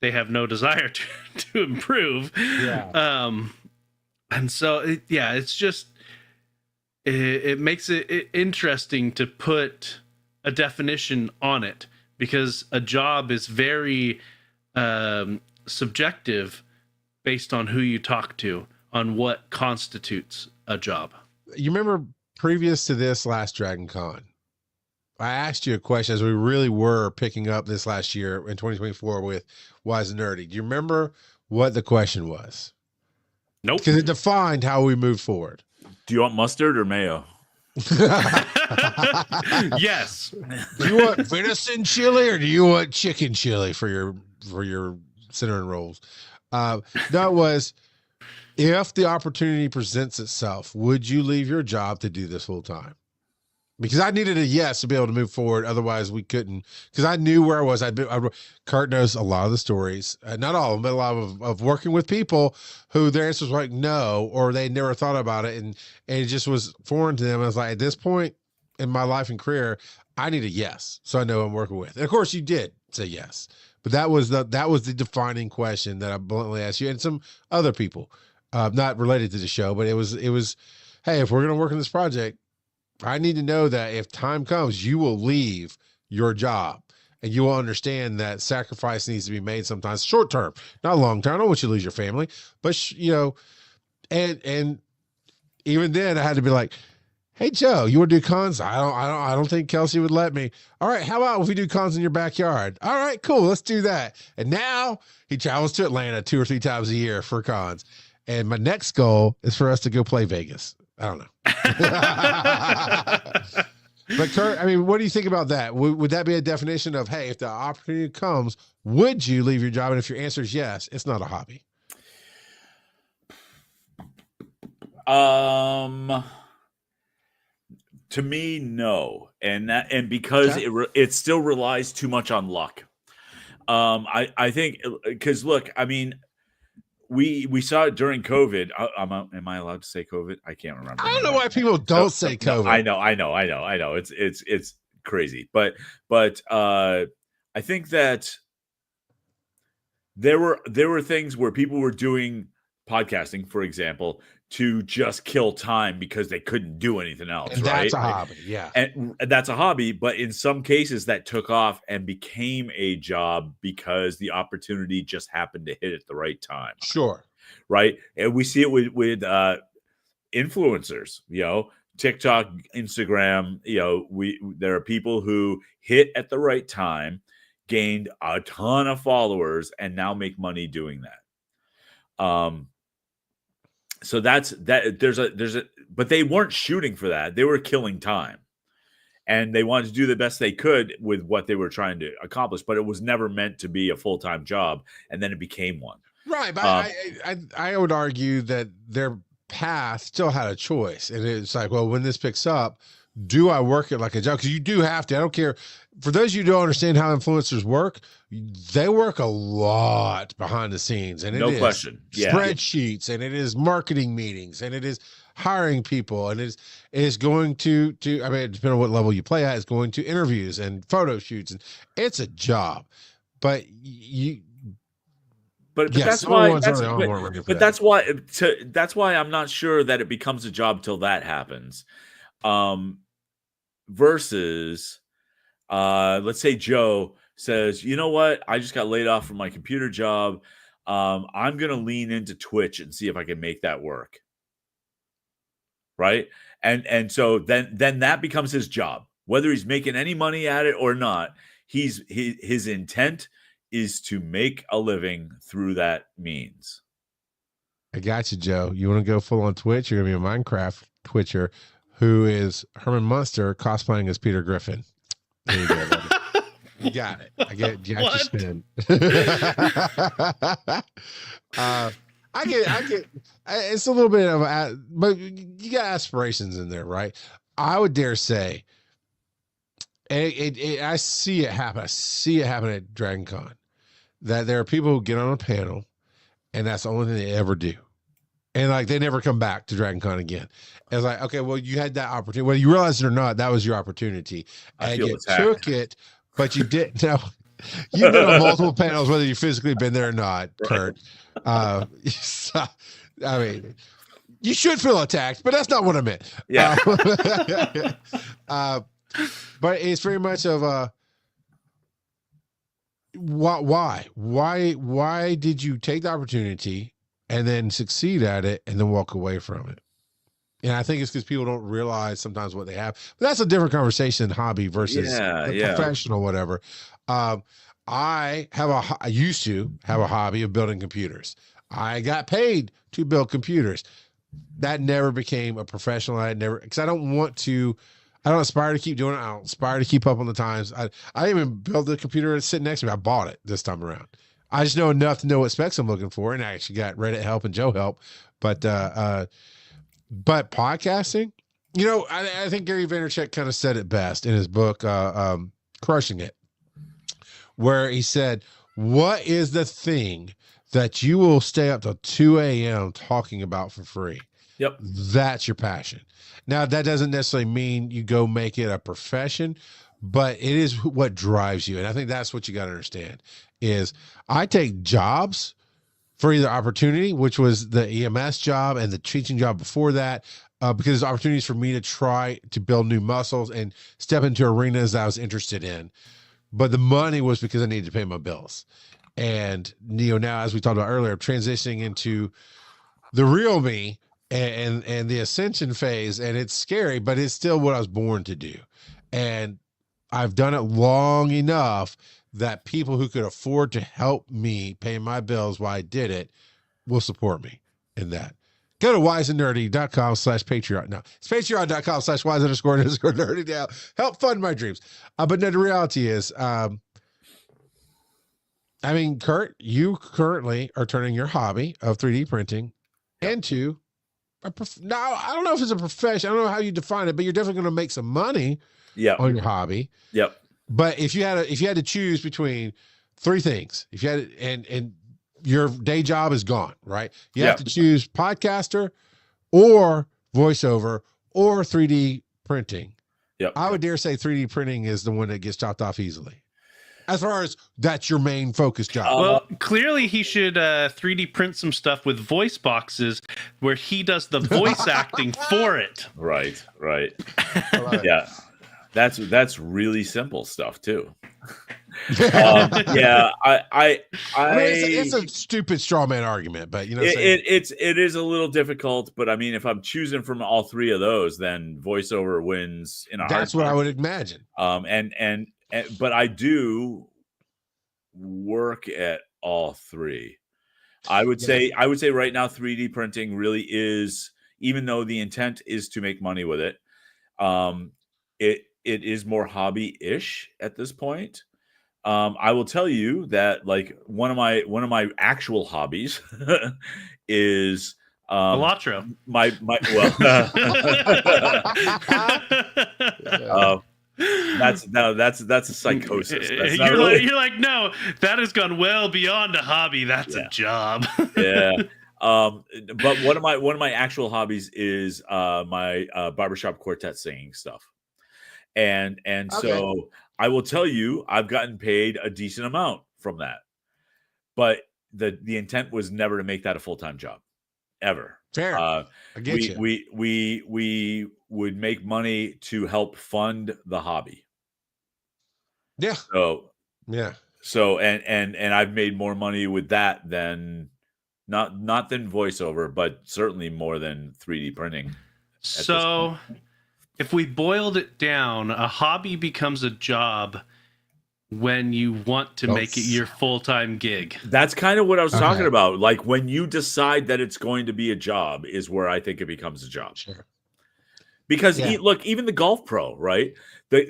they have no desire to improve. Yeah. And so, it's just, it makes it interesting to put a definition on it, because a job is very subjective based on who you talk to, on what constitutes a job. You remember previous to this last Dragon Con, I asked you a question as we really were picking up this last year in 2024 with Wise and Nerdy. Do you remember what the question was? Nope. Because it defined how we moved forward. Do you want mustard or mayo? Yes. Do you want venison chili or do you want chicken chili for your cinnamon rolls? That was, if the opportunity presents itself, would you leave your job to do this full time? Because I needed a yes to be able to move forward. Otherwise, we couldn't. Because I knew where I was. Kurt knows a lot of the stories, not all of them, but a lot of working with people who their answers were like no, or they never thought about it, and it just was foreign to them. I was like, at this point in my life and career, I need a yes, so I know who I'm working with. And of course, you did say yes, but that was the defining question that I bluntly asked you and some other people, not related to the show, but it was, hey, if we're gonna work on this project, I need to know that if time comes, you will leave your job and you will understand that sacrifice needs to be made sometimes short term, not long term. I don't want you to lose your family, but and even then I had to be like, hey Joe, you want to do cons? I don't think Kelsey would let me. All right, how about if we do cons in your backyard? All right, cool, let's do that. And now he travels to Atlanta 2 or 3 times a year for cons. And my next goal is for us to go play Vegas. I don't know. But Kurt, I mean, what do you think about that? Would that be a definition of, hey, if the opportunity comes, would you leave your job? And if your answer is yes, it's not a hobby. To me, no, and because it still relies too much on luck. I think because look, I mean, we saw it during COVID. Am I allowed to say COVID? I can't remember. I don't know why people don't say COVID. No, I know. It's crazy, but I think that there were things where people were doing podcasting, for example, to just kill time because they couldn't do anything else. And right? That's a hobby, yeah. And that's a hobby, but in some cases that took off and became a job because the opportunity just happened to hit at the right time. Sure. Right. And we see it with influencers, TikTok, Instagram, there are people who hit at the right time, gained a ton of followers, and now make money doing that. So that's that. There's a, but they weren't shooting for that. They were killing time, and they wanted to do the best they could with what they were trying to accomplish. But it was never meant to be a full-time job, and then it became one. Right, but I would argue that their path still had a choice, and it's like, well, when this picks up, do I work it like a job? Because you do have to. I don't care. For those of you who don't understand how influencers work, they work a lot behind the scenes, and no question, spreadsheets, and it is marketing meetings, and it is hiring people, and it is going to. I mean, depending on what level you play at, it's going to interviews and photo shoots, and it's a job. But that's why. That's why I'm not sure that it becomes a job till that happens. Versus, let's say Joe says, you know what? I just got laid off from my computer job. I'm going to lean into Twitch and see if I can make that work. Right. And so then that becomes his job, whether he's making any money at it or not. His intent is to make a living through that means. I got you, Joe. You want to go full on Twitch? You're going to be a Minecraft Twitcher who is Herman Munster cosplaying as Peter Griffin. There you go, buddy. You got it. I get you. Got your spin. I get. It's a little bit of but you got aspirations in there, right? I would dare say, I see it happen. I see it happen at Dragon Con, that there are people who get on a panel, and that's the only thing they ever do. And like they never come back to Dragon Con again. And it's like, okay, well, you had that opportunity. Whether you realize it or not, that was your opportunity. And you took it, but you didn't. Now, you've been on multiple panels, whether you've physically been there or not, Kurt. So, I mean, you should feel attacked, but that's not what I meant. Yeah. But it's very much of a why did you take the opportunity and then succeed at it and then walk away from it? And I think it's because people don't realize sometimes what they have. But that's a different conversation, hobby versus professional, whatever. I used to have a hobby of building computers. I got paid to build computers. That never became a professional. Because I don't aspire to keep doing it. I don't aspire to keep up on the times. I didn't even build the computer that's sitting next to me. I bought it this time around. I just know enough to know what specs I'm looking for. And I actually got Reddit help and Joe help. But podcasting, I think Gary Vaynerchuk kind of said it best in his book, Crushing It, where he said, what is the thing that you will stay up till 2 a.m. talking about for free? Yep. That's your passion. Now, that doesn't necessarily mean you go make it a profession, but it is what drives you. And I think that's what you got to understand is I take jobs for either opportunity, which was the EMS job and the teaching job before that. because there's opportunities for me to try to build new muscles and step into arenas that I was interested in. But the money was because I needed to pay my bills. And, now, as we talked about earlier, transitioning into the real me and the ascension phase, and it's scary, but it's still what I was born to do. And I've done it long enough that people who could afford to help me pay my bills while I did it will support me in that. Go to wiseandnerdy.com/Patreon. No, it's patreon.com/wise__nerdy now. Help fund my dreams. But no, the reality is, Kurt, you currently are turning your hobby of 3D printing into now, I don't know if it's a profession. I don't know how you define it, but you're definitely going to make some money on your hobby. Yep. But if you had to choose between three things, if you had, and your day job is gone, right? You have to choose podcaster or voiceover or 3D printing. Yep. I would dare say 3D printing is the one that gets chopped off easily, as far as that's your main focus job. Well, clearly he should 3D print some stuff with voice boxes where he does the voice acting for it. Right. Yeah. That's really simple stuff too. It's a stupid straw man argument, but it is a little difficult. But I mean, if I'm choosing from all three of those, then voiceover wins in a That's what I would imagine. But I do work at all three. I would say right now 3D printing really is, even though the intent is to make money with it, it is more hobby-ish at this point. I will tell you that like one of my actual hobbies is Elatro. That's a psychosis. You're like, no, that has gone well beyond a hobby. That's a job. Yeah. But one of my actual hobbies is my barbershop quartet singing stuff. And so I will tell you, I've gotten paid a decent amount from that, but the intent was never to make that a full-time job, ever. Fair. I get you. We would make money to help fund the hobby. Yeah. So yeah. So and I've made more money with that than not than voiceover, but certainly more than 3D printing. So if we boiled it down, a hobby becomes a job when you want to make it your full-time gig. That's kind of what I was talking about. Like when you decide that it's going to be a job is where I think it becomes a job. Sure. Because look, even the golf pro, right? The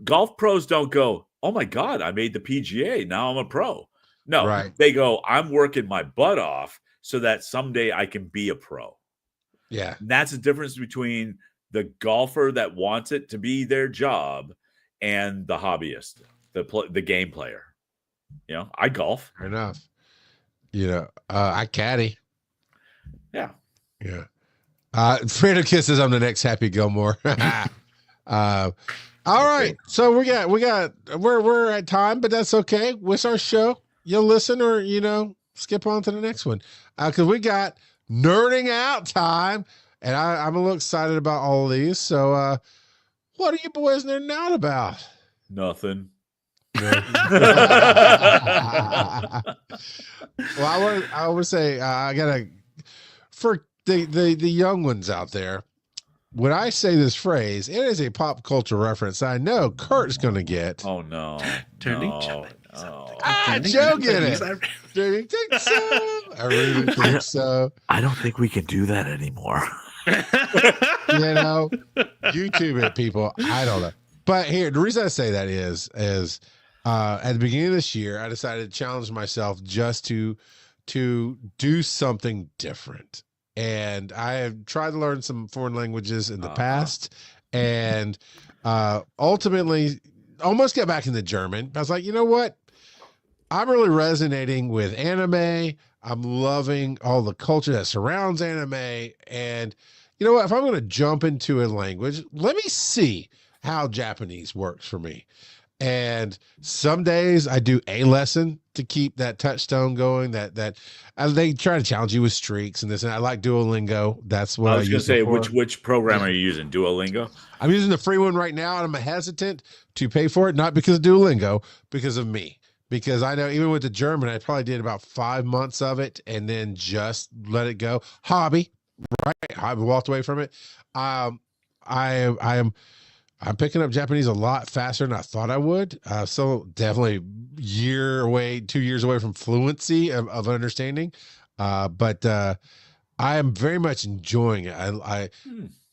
golf pros don't go, oh my God, I made the PGA. Now I'm a pro. No, they go, I'm working my butt off so that someday I can be a pro. Yeah. And that's the difference between the golfer that wants it to be their job and the hobbyist, the game player. You know, I golf. Fair enough. I caddy. Yeah. Yeah. Fredo kisses. I'm the next Happy Gilmore. All right. So we're at time, but that's okay. What's our show? You'll listen or, skip on to the next one. Cause we got nerding out time and I'm a little excited about all of these. So, what are you boys nerding out about? Nothing. Well, I would say, I gotta, for the young ones out there, when I say this phrase, it is a pop culture reference. I know Kurt's going to get. Oh no! Joe get it. Do you think so? I really think so. I don't think we can do that anymore. YouTube it, people. I don't know. But here, the reason I say that is at the beginning of this year, I decided to challenge myself just to do something different. And I have tried to learn some foreign languages in the past and ultimately almost got back into German. I was like, you know what? I'm really resonating with anime. I'm loving all the culture that surrounds anime. And you know what? If I'm going to jump into a language, let me see how Japanese works for me. And some days I do a lesson to keep that touchstone going. That they try to challenge you with streaks and this, and I like Duolingo. That's what I I was going use to say, it for. which program are you using? Duolingo? I'm using the free one right now, and I'm hesitant to pay for it, not because of Duolingo, because of me. Because I know even with the German, I probably did about 5 months of it and then just let it go. Hobby, right? I walked away from it. I'm picking up Japanese a lot faster than I thought I would. So definitely 2 years away from fluency of understanding. But I am very much enjoying it. I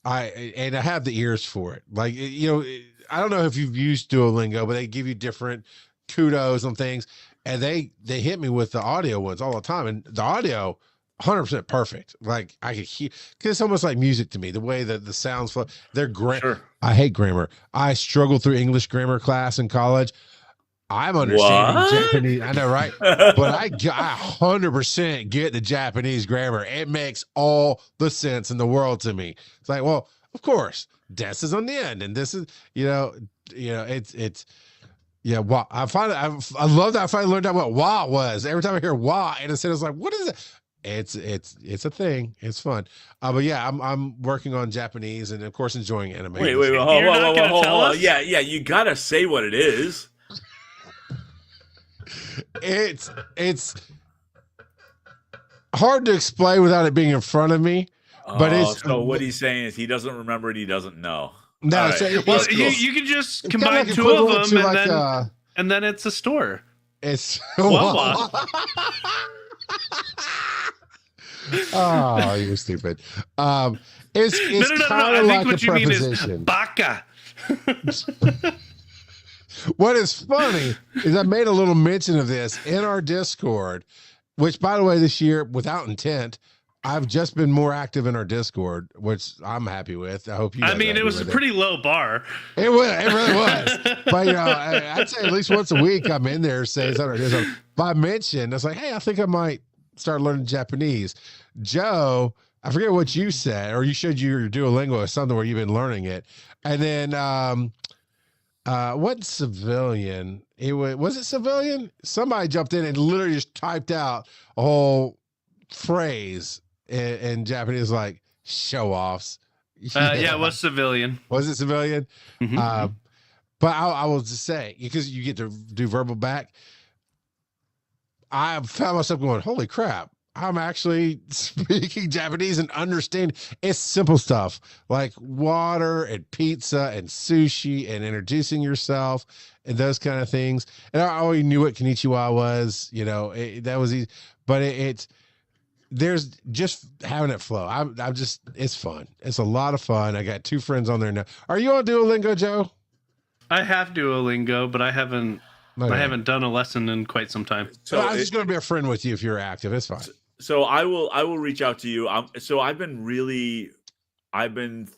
have the ears for it. Like, I don't know if you've used Duolingo, but they give you different kudos on things, and they hit me with the audio ones all the time, and the audio 100% perfect. Like I could hear, because it's almost like music to me, the way that the sounds flow. Sure. I hate grammar. I struggled through English grammar class in college. I'm understanding What? Japanese. I know, right? But I 100% get the Japanese grammar. It makes all the sense in the world to me. It's like, well, of course, des is on the end, and this is, it's. Yeah, wow. I love that I finally learned out what "wah" was. Every time I hear "wah" in a sentence, like, what is it? It's a thing. It's fun. But yeah, I'm working on Japanese and of course enjoying anime. Wait, You're not gonna tell us? Yeah, you gotta say what it is. It's hard to explain without it being in front of me. But so what he's saying is he doesn't remember it, he doesn't know. No, All right. so Well, it's you can just it's combine kinda like two of equivalent them, to and like, and then it's a store. it's Wawa. Oh, you're stupid. It's No. kind I of think like what a you mean is preposition. baka. What is funny is I made a little mention of this in our Discord, which, by the way, this year, without intent, I've just been more active in our Discord, which I'm happy with. I hope you guys I mean, are it was happy a with pretty low bar. It really was. But, I'd say at least once a week I'm in there saying something. By mention, it's like, hey, I think I might start learning Japanese. Joe, I forget what you said, or you showed your Duolingo or something where you've been learning it. And then, what civilian? Was it civilian? Somebody jumped in and literally just typed out a whole phrase in Japanese, like show offs. Yeah, it was civilian. Was it civilian? Mhm. But I will just say, because you get to do verbal back, I found myself going, holy crap, I'm actually speaking Japanese and understand. It's simple stuff like water and pizza and sushi and introducing yourself and those kind of things. And I already knew what konnichiwa was, that was easy. But there's just having it flow. I'm just, it's fun. It's a lot of fun. I got 2 friends on there now. Are you on Duolingo, Joe? I have Duolingo, but I haven't Okay. I haven't done a lesson in quite some time. So I'm just going to be a friend with you if you're active. It's fine. So I will reach out to you. So I've been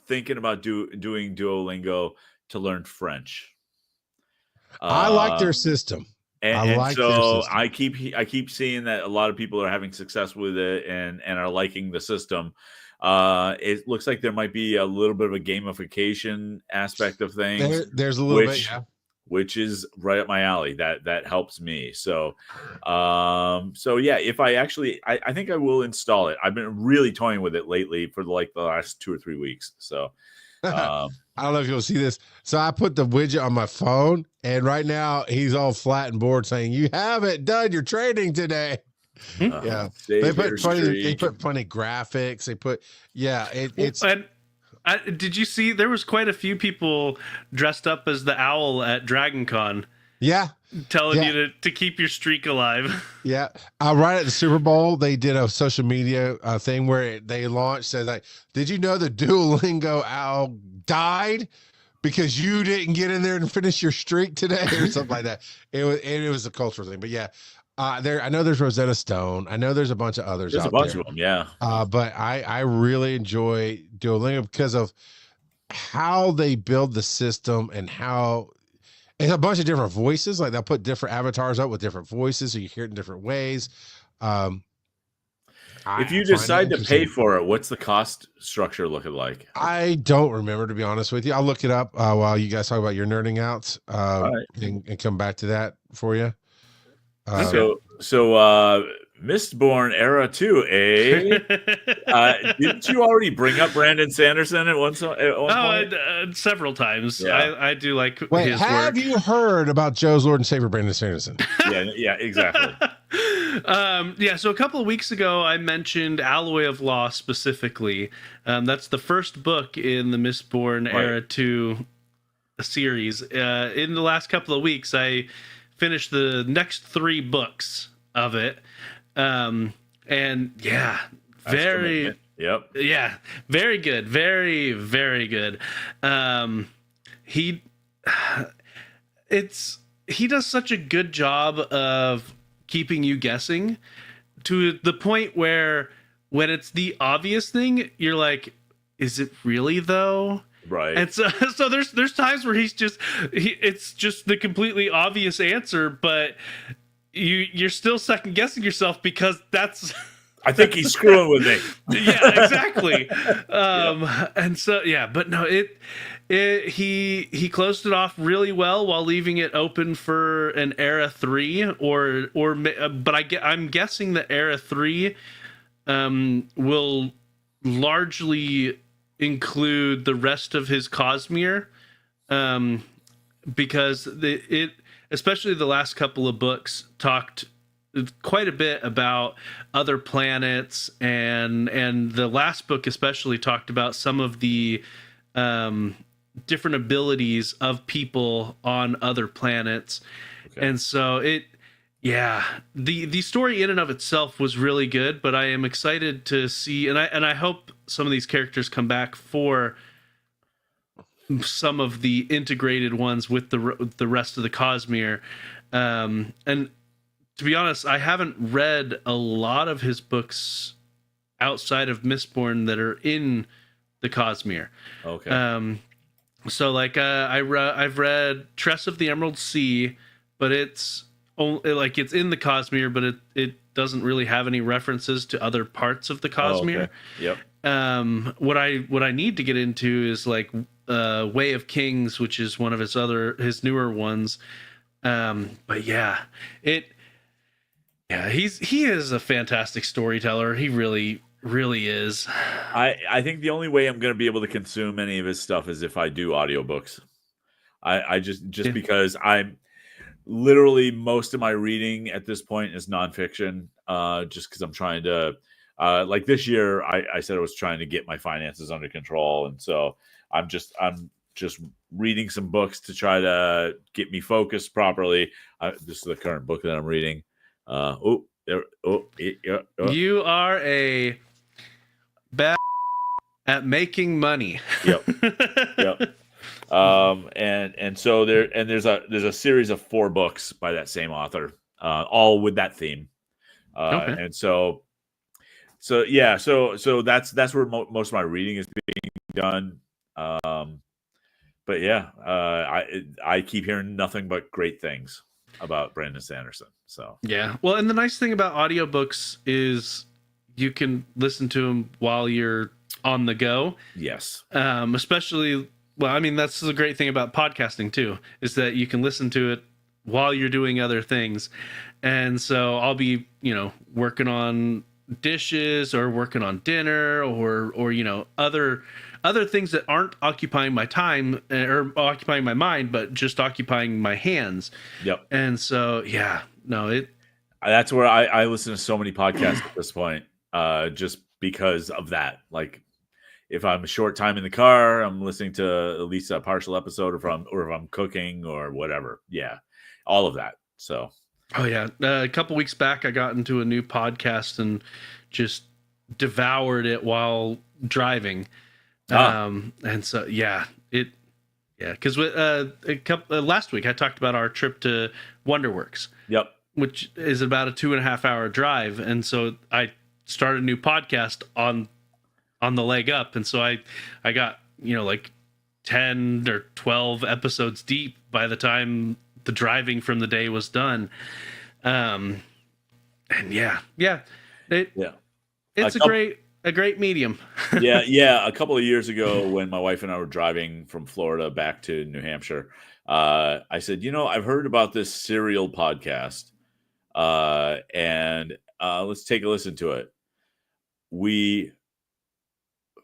thinking about doing Duolingo to learn French. I like their system. And so I keep seeing that a lot of people are having success with it and are liking the system. It looks like there might be a little bit of a gamification aspect of things. There's a little bit, yeah. Which is right up my alley. That helps me. So yeah, if I think I will install it. I've been really toying with it lately for the last 2 or 3 weeks. So I don't know if you'll see this. So I put the widget on my phone, and right now he's all flat and bored saying, "You haven't done your training today." Yeah, they put funny graphics. They put it's. And did you see there was quite a few people dressed up as the owl at Dragon Con? Yeah, telling you to keep your streak alive. Yeah, right at the Super Bowl, they did a social media thing where they launched. Said like, "Did you know the Duolingo owl died because you didn't get in there and finish your streak today?" or something like that. It was a cultural thing, but yeah. I know there's Rosetta Stone. I know there's a bunch of others. There's a bunch of them, yeah. But I really enjoy Duolingo because of how they build the system and how it's a bunch of different voices. Like they'll put different avatars up with different voices, so you hear it in different ways. If you find it decide to pay interesting. for it, what's the cost structure looking like? I don't remember, to be honest with you. I'll look it up while you guys talk about your nerding outs, right. and come back to that for you. So Mistborn era 2, eh? Didn't you already bring up Brandon Sanderson at one point? Several times. Yeah. I do like Wait, his have work. you heard about Joe's Lord and Savior Brandon Sanderson? Yeah, exactly. So a couple of weeks ago, I mentioned Alloy of Law specifically. That's the first book in the Mistborn Era 2 series. In the last couple of weeks, I finished the next 3 books of it. And yeah, very good. Very, very good. He does such a good job of keeping you guessing to the point where when it's the obvious thing, you're like, is it really though? Right. And so there's times where it's just the completely obvious answer, but you're still second guessing yourself because that's I think he's screwing with me. Yeah, exactly. And so but no, he closed it off really well while leaving it open for an era 3 but I'm guessing that era 3 will largely include the rest of his Cosmere, because it especially the last couple of books talked quite a bit about other planets, and the last book especially talked about some of the different abilities of people on other planets. Okay. And so the story in and of itself was really good, but I am excited to see, and I hope some of these characters come back for some of the integrated ones with the rest of the Cosmere. And to be honest, I haven't read a lot of his books outside of Mistborn that are in the Cosmere. Okay. So like I've read Tress of the Emerald Sea, but it's it's in the Cosmere, but it doesn't really have any references to other parts of the Cosmere. Oh, okay. Yep. What I need to get into is like Way of Kings, which is one of his newer ones. But he is a fantastic storyteller. He really, really is. I think the only way I'm going to be able to consume any of his stuff is if I do audiobooks. I just because I'm literally most of my reading at this point is nonfiction. Just because I'm trying to, like this year, I said I was trying to get my finances under control, and so I'm just reading some books to try to get me focused properly. This is the current book that I'm reading. You are a bad at making money. Yep. And so there's a series of 4 books by that same author, all with that theme. Okay. And so that's where most of my reading is being done. But I keep hearing nothing but great things about Brandon Sanderson. So yeah, well, and the nice thing about audiobooks is you can listen to them while you're on the go. Yes. Especially, well, I mean, that's the great thing about podcasting too, is that you can listen to it while you're doing other things. And so I'll be, working on dishes or working on dinner or other things that aren't occupying my time or occupying my mind, but just occupying my hands. Yep. And so, that's where I listen to so many podcasts at this point, just because of that. Like, if I'm a short time in the car, I'm listening to at least a partial episode, or if I'm cooking or whatever. Yeah, all of that. So, a couple weeks back, I got into a new podcast and just devoured it while driving. And so because last week I talked about our trip to Wonderworks. Yep. Which is about a 2.5 hour drive, and so I started a new podcast on the leg up, and so I got like 10 or 12 episodes deep by the time the driving from the day was done. It's a great medium. Yeah. A couple of years ago, when my wife and I were driving from Florida back to New Hampshire, I said, I've heard about this serial podcast, and let's take a listen to it. We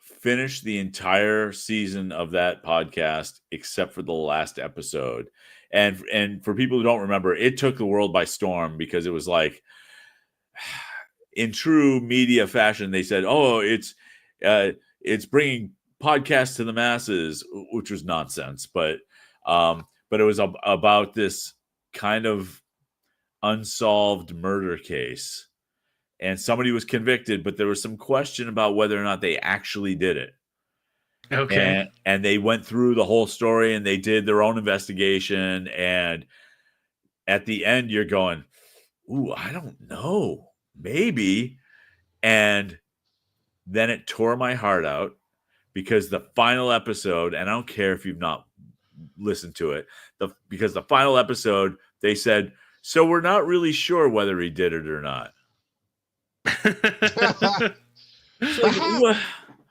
finished the entire season of that podcast except for the last episode. And for people who don't remember, it took the world by storm because it was like, in true media fashion, they said, "Oh, it's bringing podcasts to the masses," which was nonsense. But it was about this kind of unsolved murder case, and somebody was convicted, but there was some question about whether or not they actually did it. Okay. And they went through the whole story and they did their own investigation. And at the end, you're going, "Ooh, I don't know, maybe." And then it tore my heart out because the final episode, and I don't care if you've not listened to it, because the final episode, they said, "So we're not really sure whether he did it or not."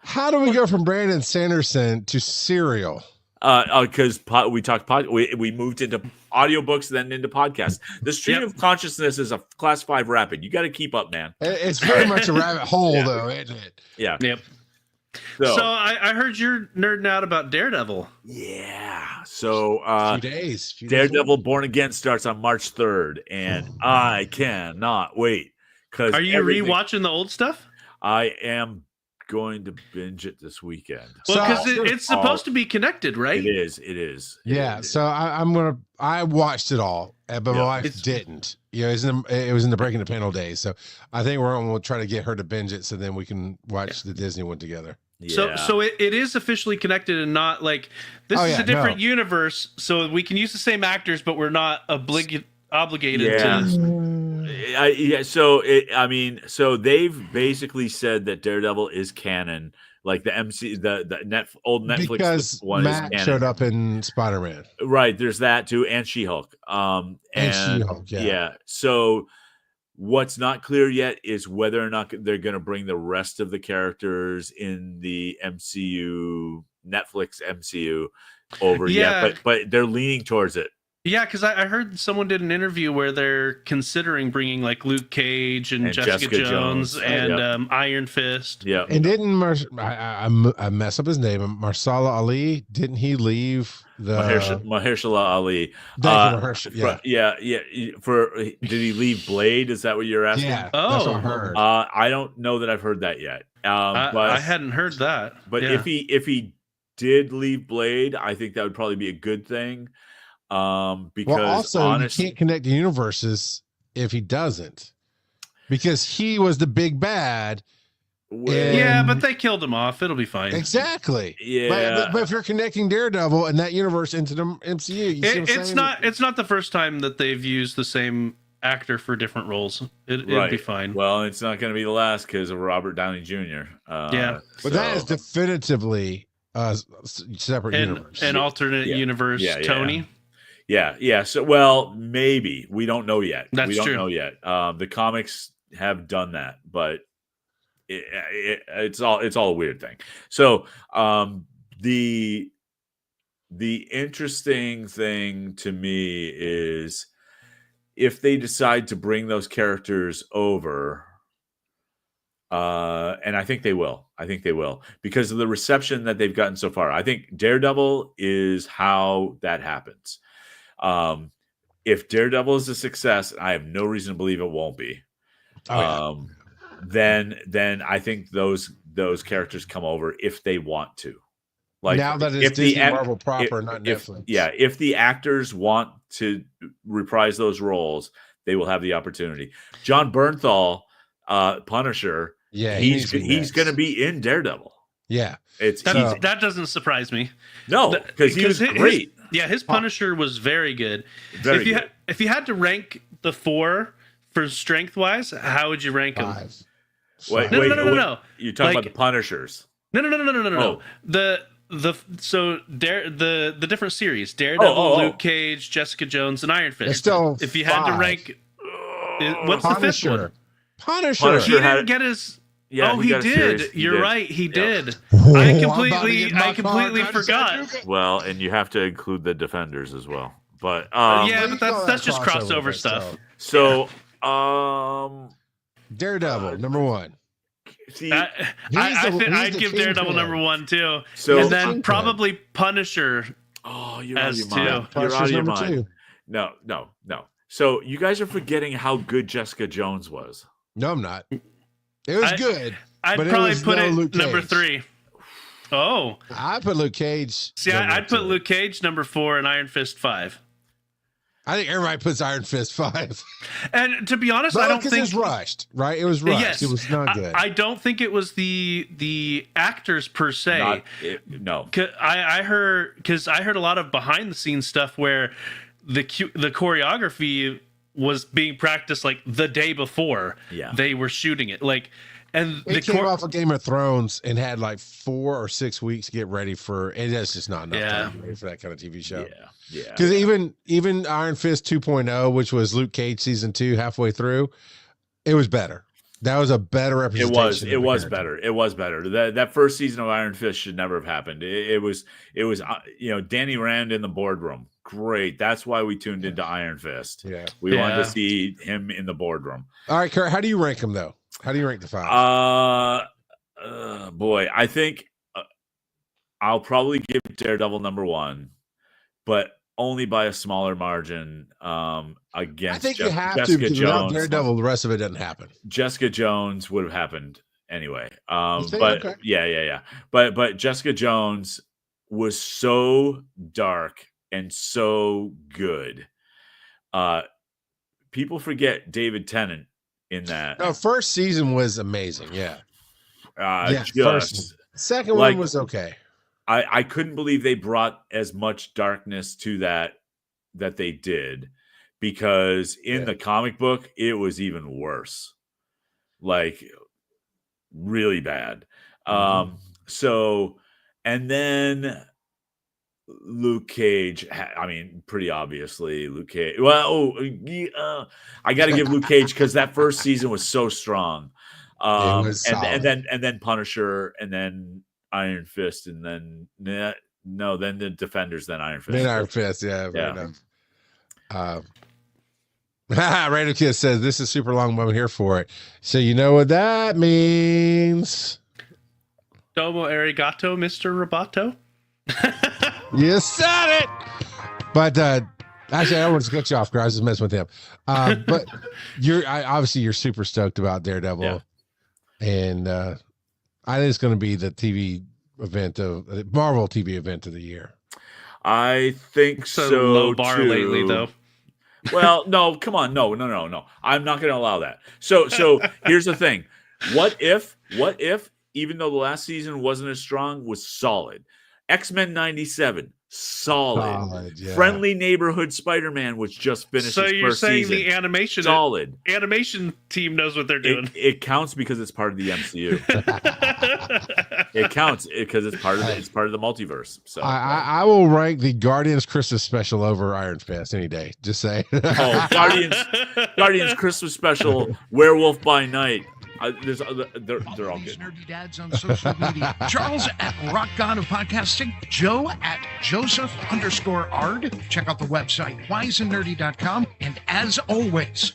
How do we go from Brandon Sanderson to cereal? Because we talked we moved into audiobooks, then into podcasts. The stream of consciousness is a class 5 rapid. You got to keep up, man. It's very much a rabbit hole, though, isn't it? Yeah. Yep. So I heard you're nerding out about Daredevil. Yeah. So few days Daredevil Born Again starts on March 3rd, and I cannot wait. Are you rewatching the old stuff? I am going to binge it this weekend. Well, because it's supposed to be connected, right? It is. Yeah. So I watched it all, but my wife didn't. It was in the Breaking the Panel days. So I think we'll try to get her to binge it so then we can watch the Disney one together. Yeah. So it is officially connected and not like this is a different universe. So we can use the same actors, but we're not obligated to. So they've basically said that Daredevil is canon, like the old Netflix because one Matt is canon. showed up in Spider-Man. Right, there's that too, and She-Hulk. And She-Hulk, yeah. So what's not clear yet is whether or not they're going to bring the rest of the characters in the MCU, Netflix MCU, over. Yeah, but they're leaning towards it. Yeah, because I heard someone did an interview where they're considering bringing like Luke Cage and Jessica Jones and Iron Fist. Yeah, and didn't I mess up his name? Mahershala Ali? Didn't he leave the Mahershala Ali? Did he leave Blade? Is that what you're asking? Yeah, that's what I heard. I don't know that I've heard that yet. But I hadn't heard that. But if he did leave Blade, I think that would probably be a good thing. Because also honestly, you can't connect the universes if he doesn't, because he was the big bad. But they killed him off. It'll be fine. Exactly. Yeah. But if you're connecting Daredevil and that universe into the MCU, it's not the first time that they've used the same actor for different roles. It'll be fine. Well, it's not going to be the last because of Robert Downey Jr. But that is definitively a separate universe, an alternate universe. Tony. Yeah. So, maybe we don't know yet. That's true. We don't know yet. The comics have done that, but it's all a weird thing. So, the interesting thing to me is if they decide to bring those characters over, and I think they will. Because of the reception that they've gotten so far. I think Daredevil is how that happens. If Daredevil is a success, I have no reason to believe it won't be. Then I think those characters come over if they want to. Like now that it's Disney Marvel proper, not Netflix. If the actors want to reprise those roles, they will have the opportunity. John Bernthal, Punisher, he's going to be in Daredevil. Yeah, that doesn't surprise me. No, because he was great. His Punisher was very good. If you had to rank the 4 for strength wise, how would you rank them? Wait, no. You're talking about the Punishers. No. The different series: Daredevil, Luke Cage, Jessica Jones, and Iron Fist. If you had to rank, what's Punisher. the 5th one? Punisher. He didn't get his Yeah, oh, he got a did. series. He You're did. right. He Yep. did. Oh, I I'm about to completely, get in my I completely car, trying to forgot. say, Well, and you have to include the Defenders as well. But Yeah, Well, you but call that's that just crossover, crossover but stuff. still. so Daredevil, number one. see, I'd give Daredevil number 1 too, So- and the then kingpin. probably Punisher. oh, you're out of as your two. mind. You're Punisher's out of your number mind. 2. No. So you guys are forgetting how good Jessica Jones was. No, I'm not. It was good. I'd but probably was put no it Luke number Cage. 3. Oh, I put Luke Cage. see, number I'd put 2. Luke Cage number 4 and Iron Fist 5. I think everybody puts Iron Fist 5. And to be honest, But I don't because think it was rushed, right? It was rushed. Yes, It was not good. I don't think it was the actors per se. No. I heard a lot of behind the scenes stuff where the choreography was being practiced like the day before they were shooting it. Like, and it came off of Game of Thrones and had like 4 or 6 weeks to get ready for, and that's just not enough time to be ready for that kind of TV show. Yeah. Because even Iron Fist 2.0, which was Luke Cage season 2, halfway through, it was better. That was a better representation. It was better. It was better. That first season of Iron Fist should never have happened. It was Danny Rand in the boardroom. Great. That's why we tuned into Iron Fist. Yeah. We wanted to see him in the boardroom. All right, Kurt, how do you rank them though? How do you rank the 5? Boy, I think I'll probably give Daredevil number 1, but only by a smaller margin against I think you have Jessica to, because without Jones. Daredevil, the rest of it doesn't happen. Jessica Jones would have happened anyway. You think? But Okay. yeah. But Jessica Jones was so dark and so good. People forget David Tennant in that. No, first season was amazing. Yeah. Second one was okay. I couldn't believe they brought as much darkness to that they did, because in the comic book it was even worse, like really bad. So, and then Luke Cage, I mean, pretty obviously Luke Cage. Well, I got to give Luke Cage, because that first season was so strong. And then Punisher, and then Iron Fist, and then then the Defenders, then Iron Fist. Then Iron Fist, yeah. Random Kid says this is super long, but I'm here for it. So you know what that means. Domo arigato, Mr. Roboto. You said it. But actually, I don't want to cut you off, guys. I was just messing with him. But obviously you're super stoked about Daredevil, and I think it's going to be the TV event of Marvel TV event of the year. I think It's a so. low bar too. lately, though. Well, no, come on, no. I'm not going to allow that. So here's the thing: what if, even though the last season wasn't as strong, was solid? X-Men 97, solid. Yeah. Friendly Neighborhood Spider-Man, which just finished So its you're first saying season. the animation team knows what they're doing. It counts because it's part of the MCU. It counts because it's part of the multiverse. So I will rank the Guardians Christmas special over Iron Fist any day. Just say. Guardians Christmas special, Werewolf by Night. They're all good. Nerdy Dads on social media. Charles at Rock God of Podcasting. Joe at Joseph_Ard. Check out the website, wiseandnerdy.com. And as always,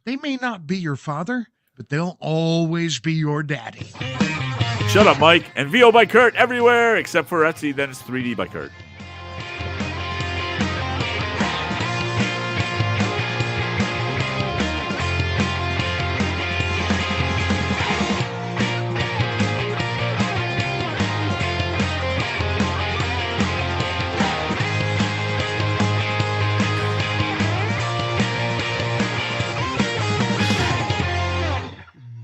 they may not be your father, but they'll always be your daddy. Shut up, Mike. And VO by Kurt everywhere except for Etsy. Then it's 3D by Kurt.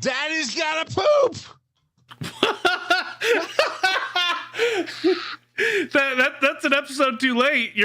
Daddy's got to poop. That's an episode too late. You're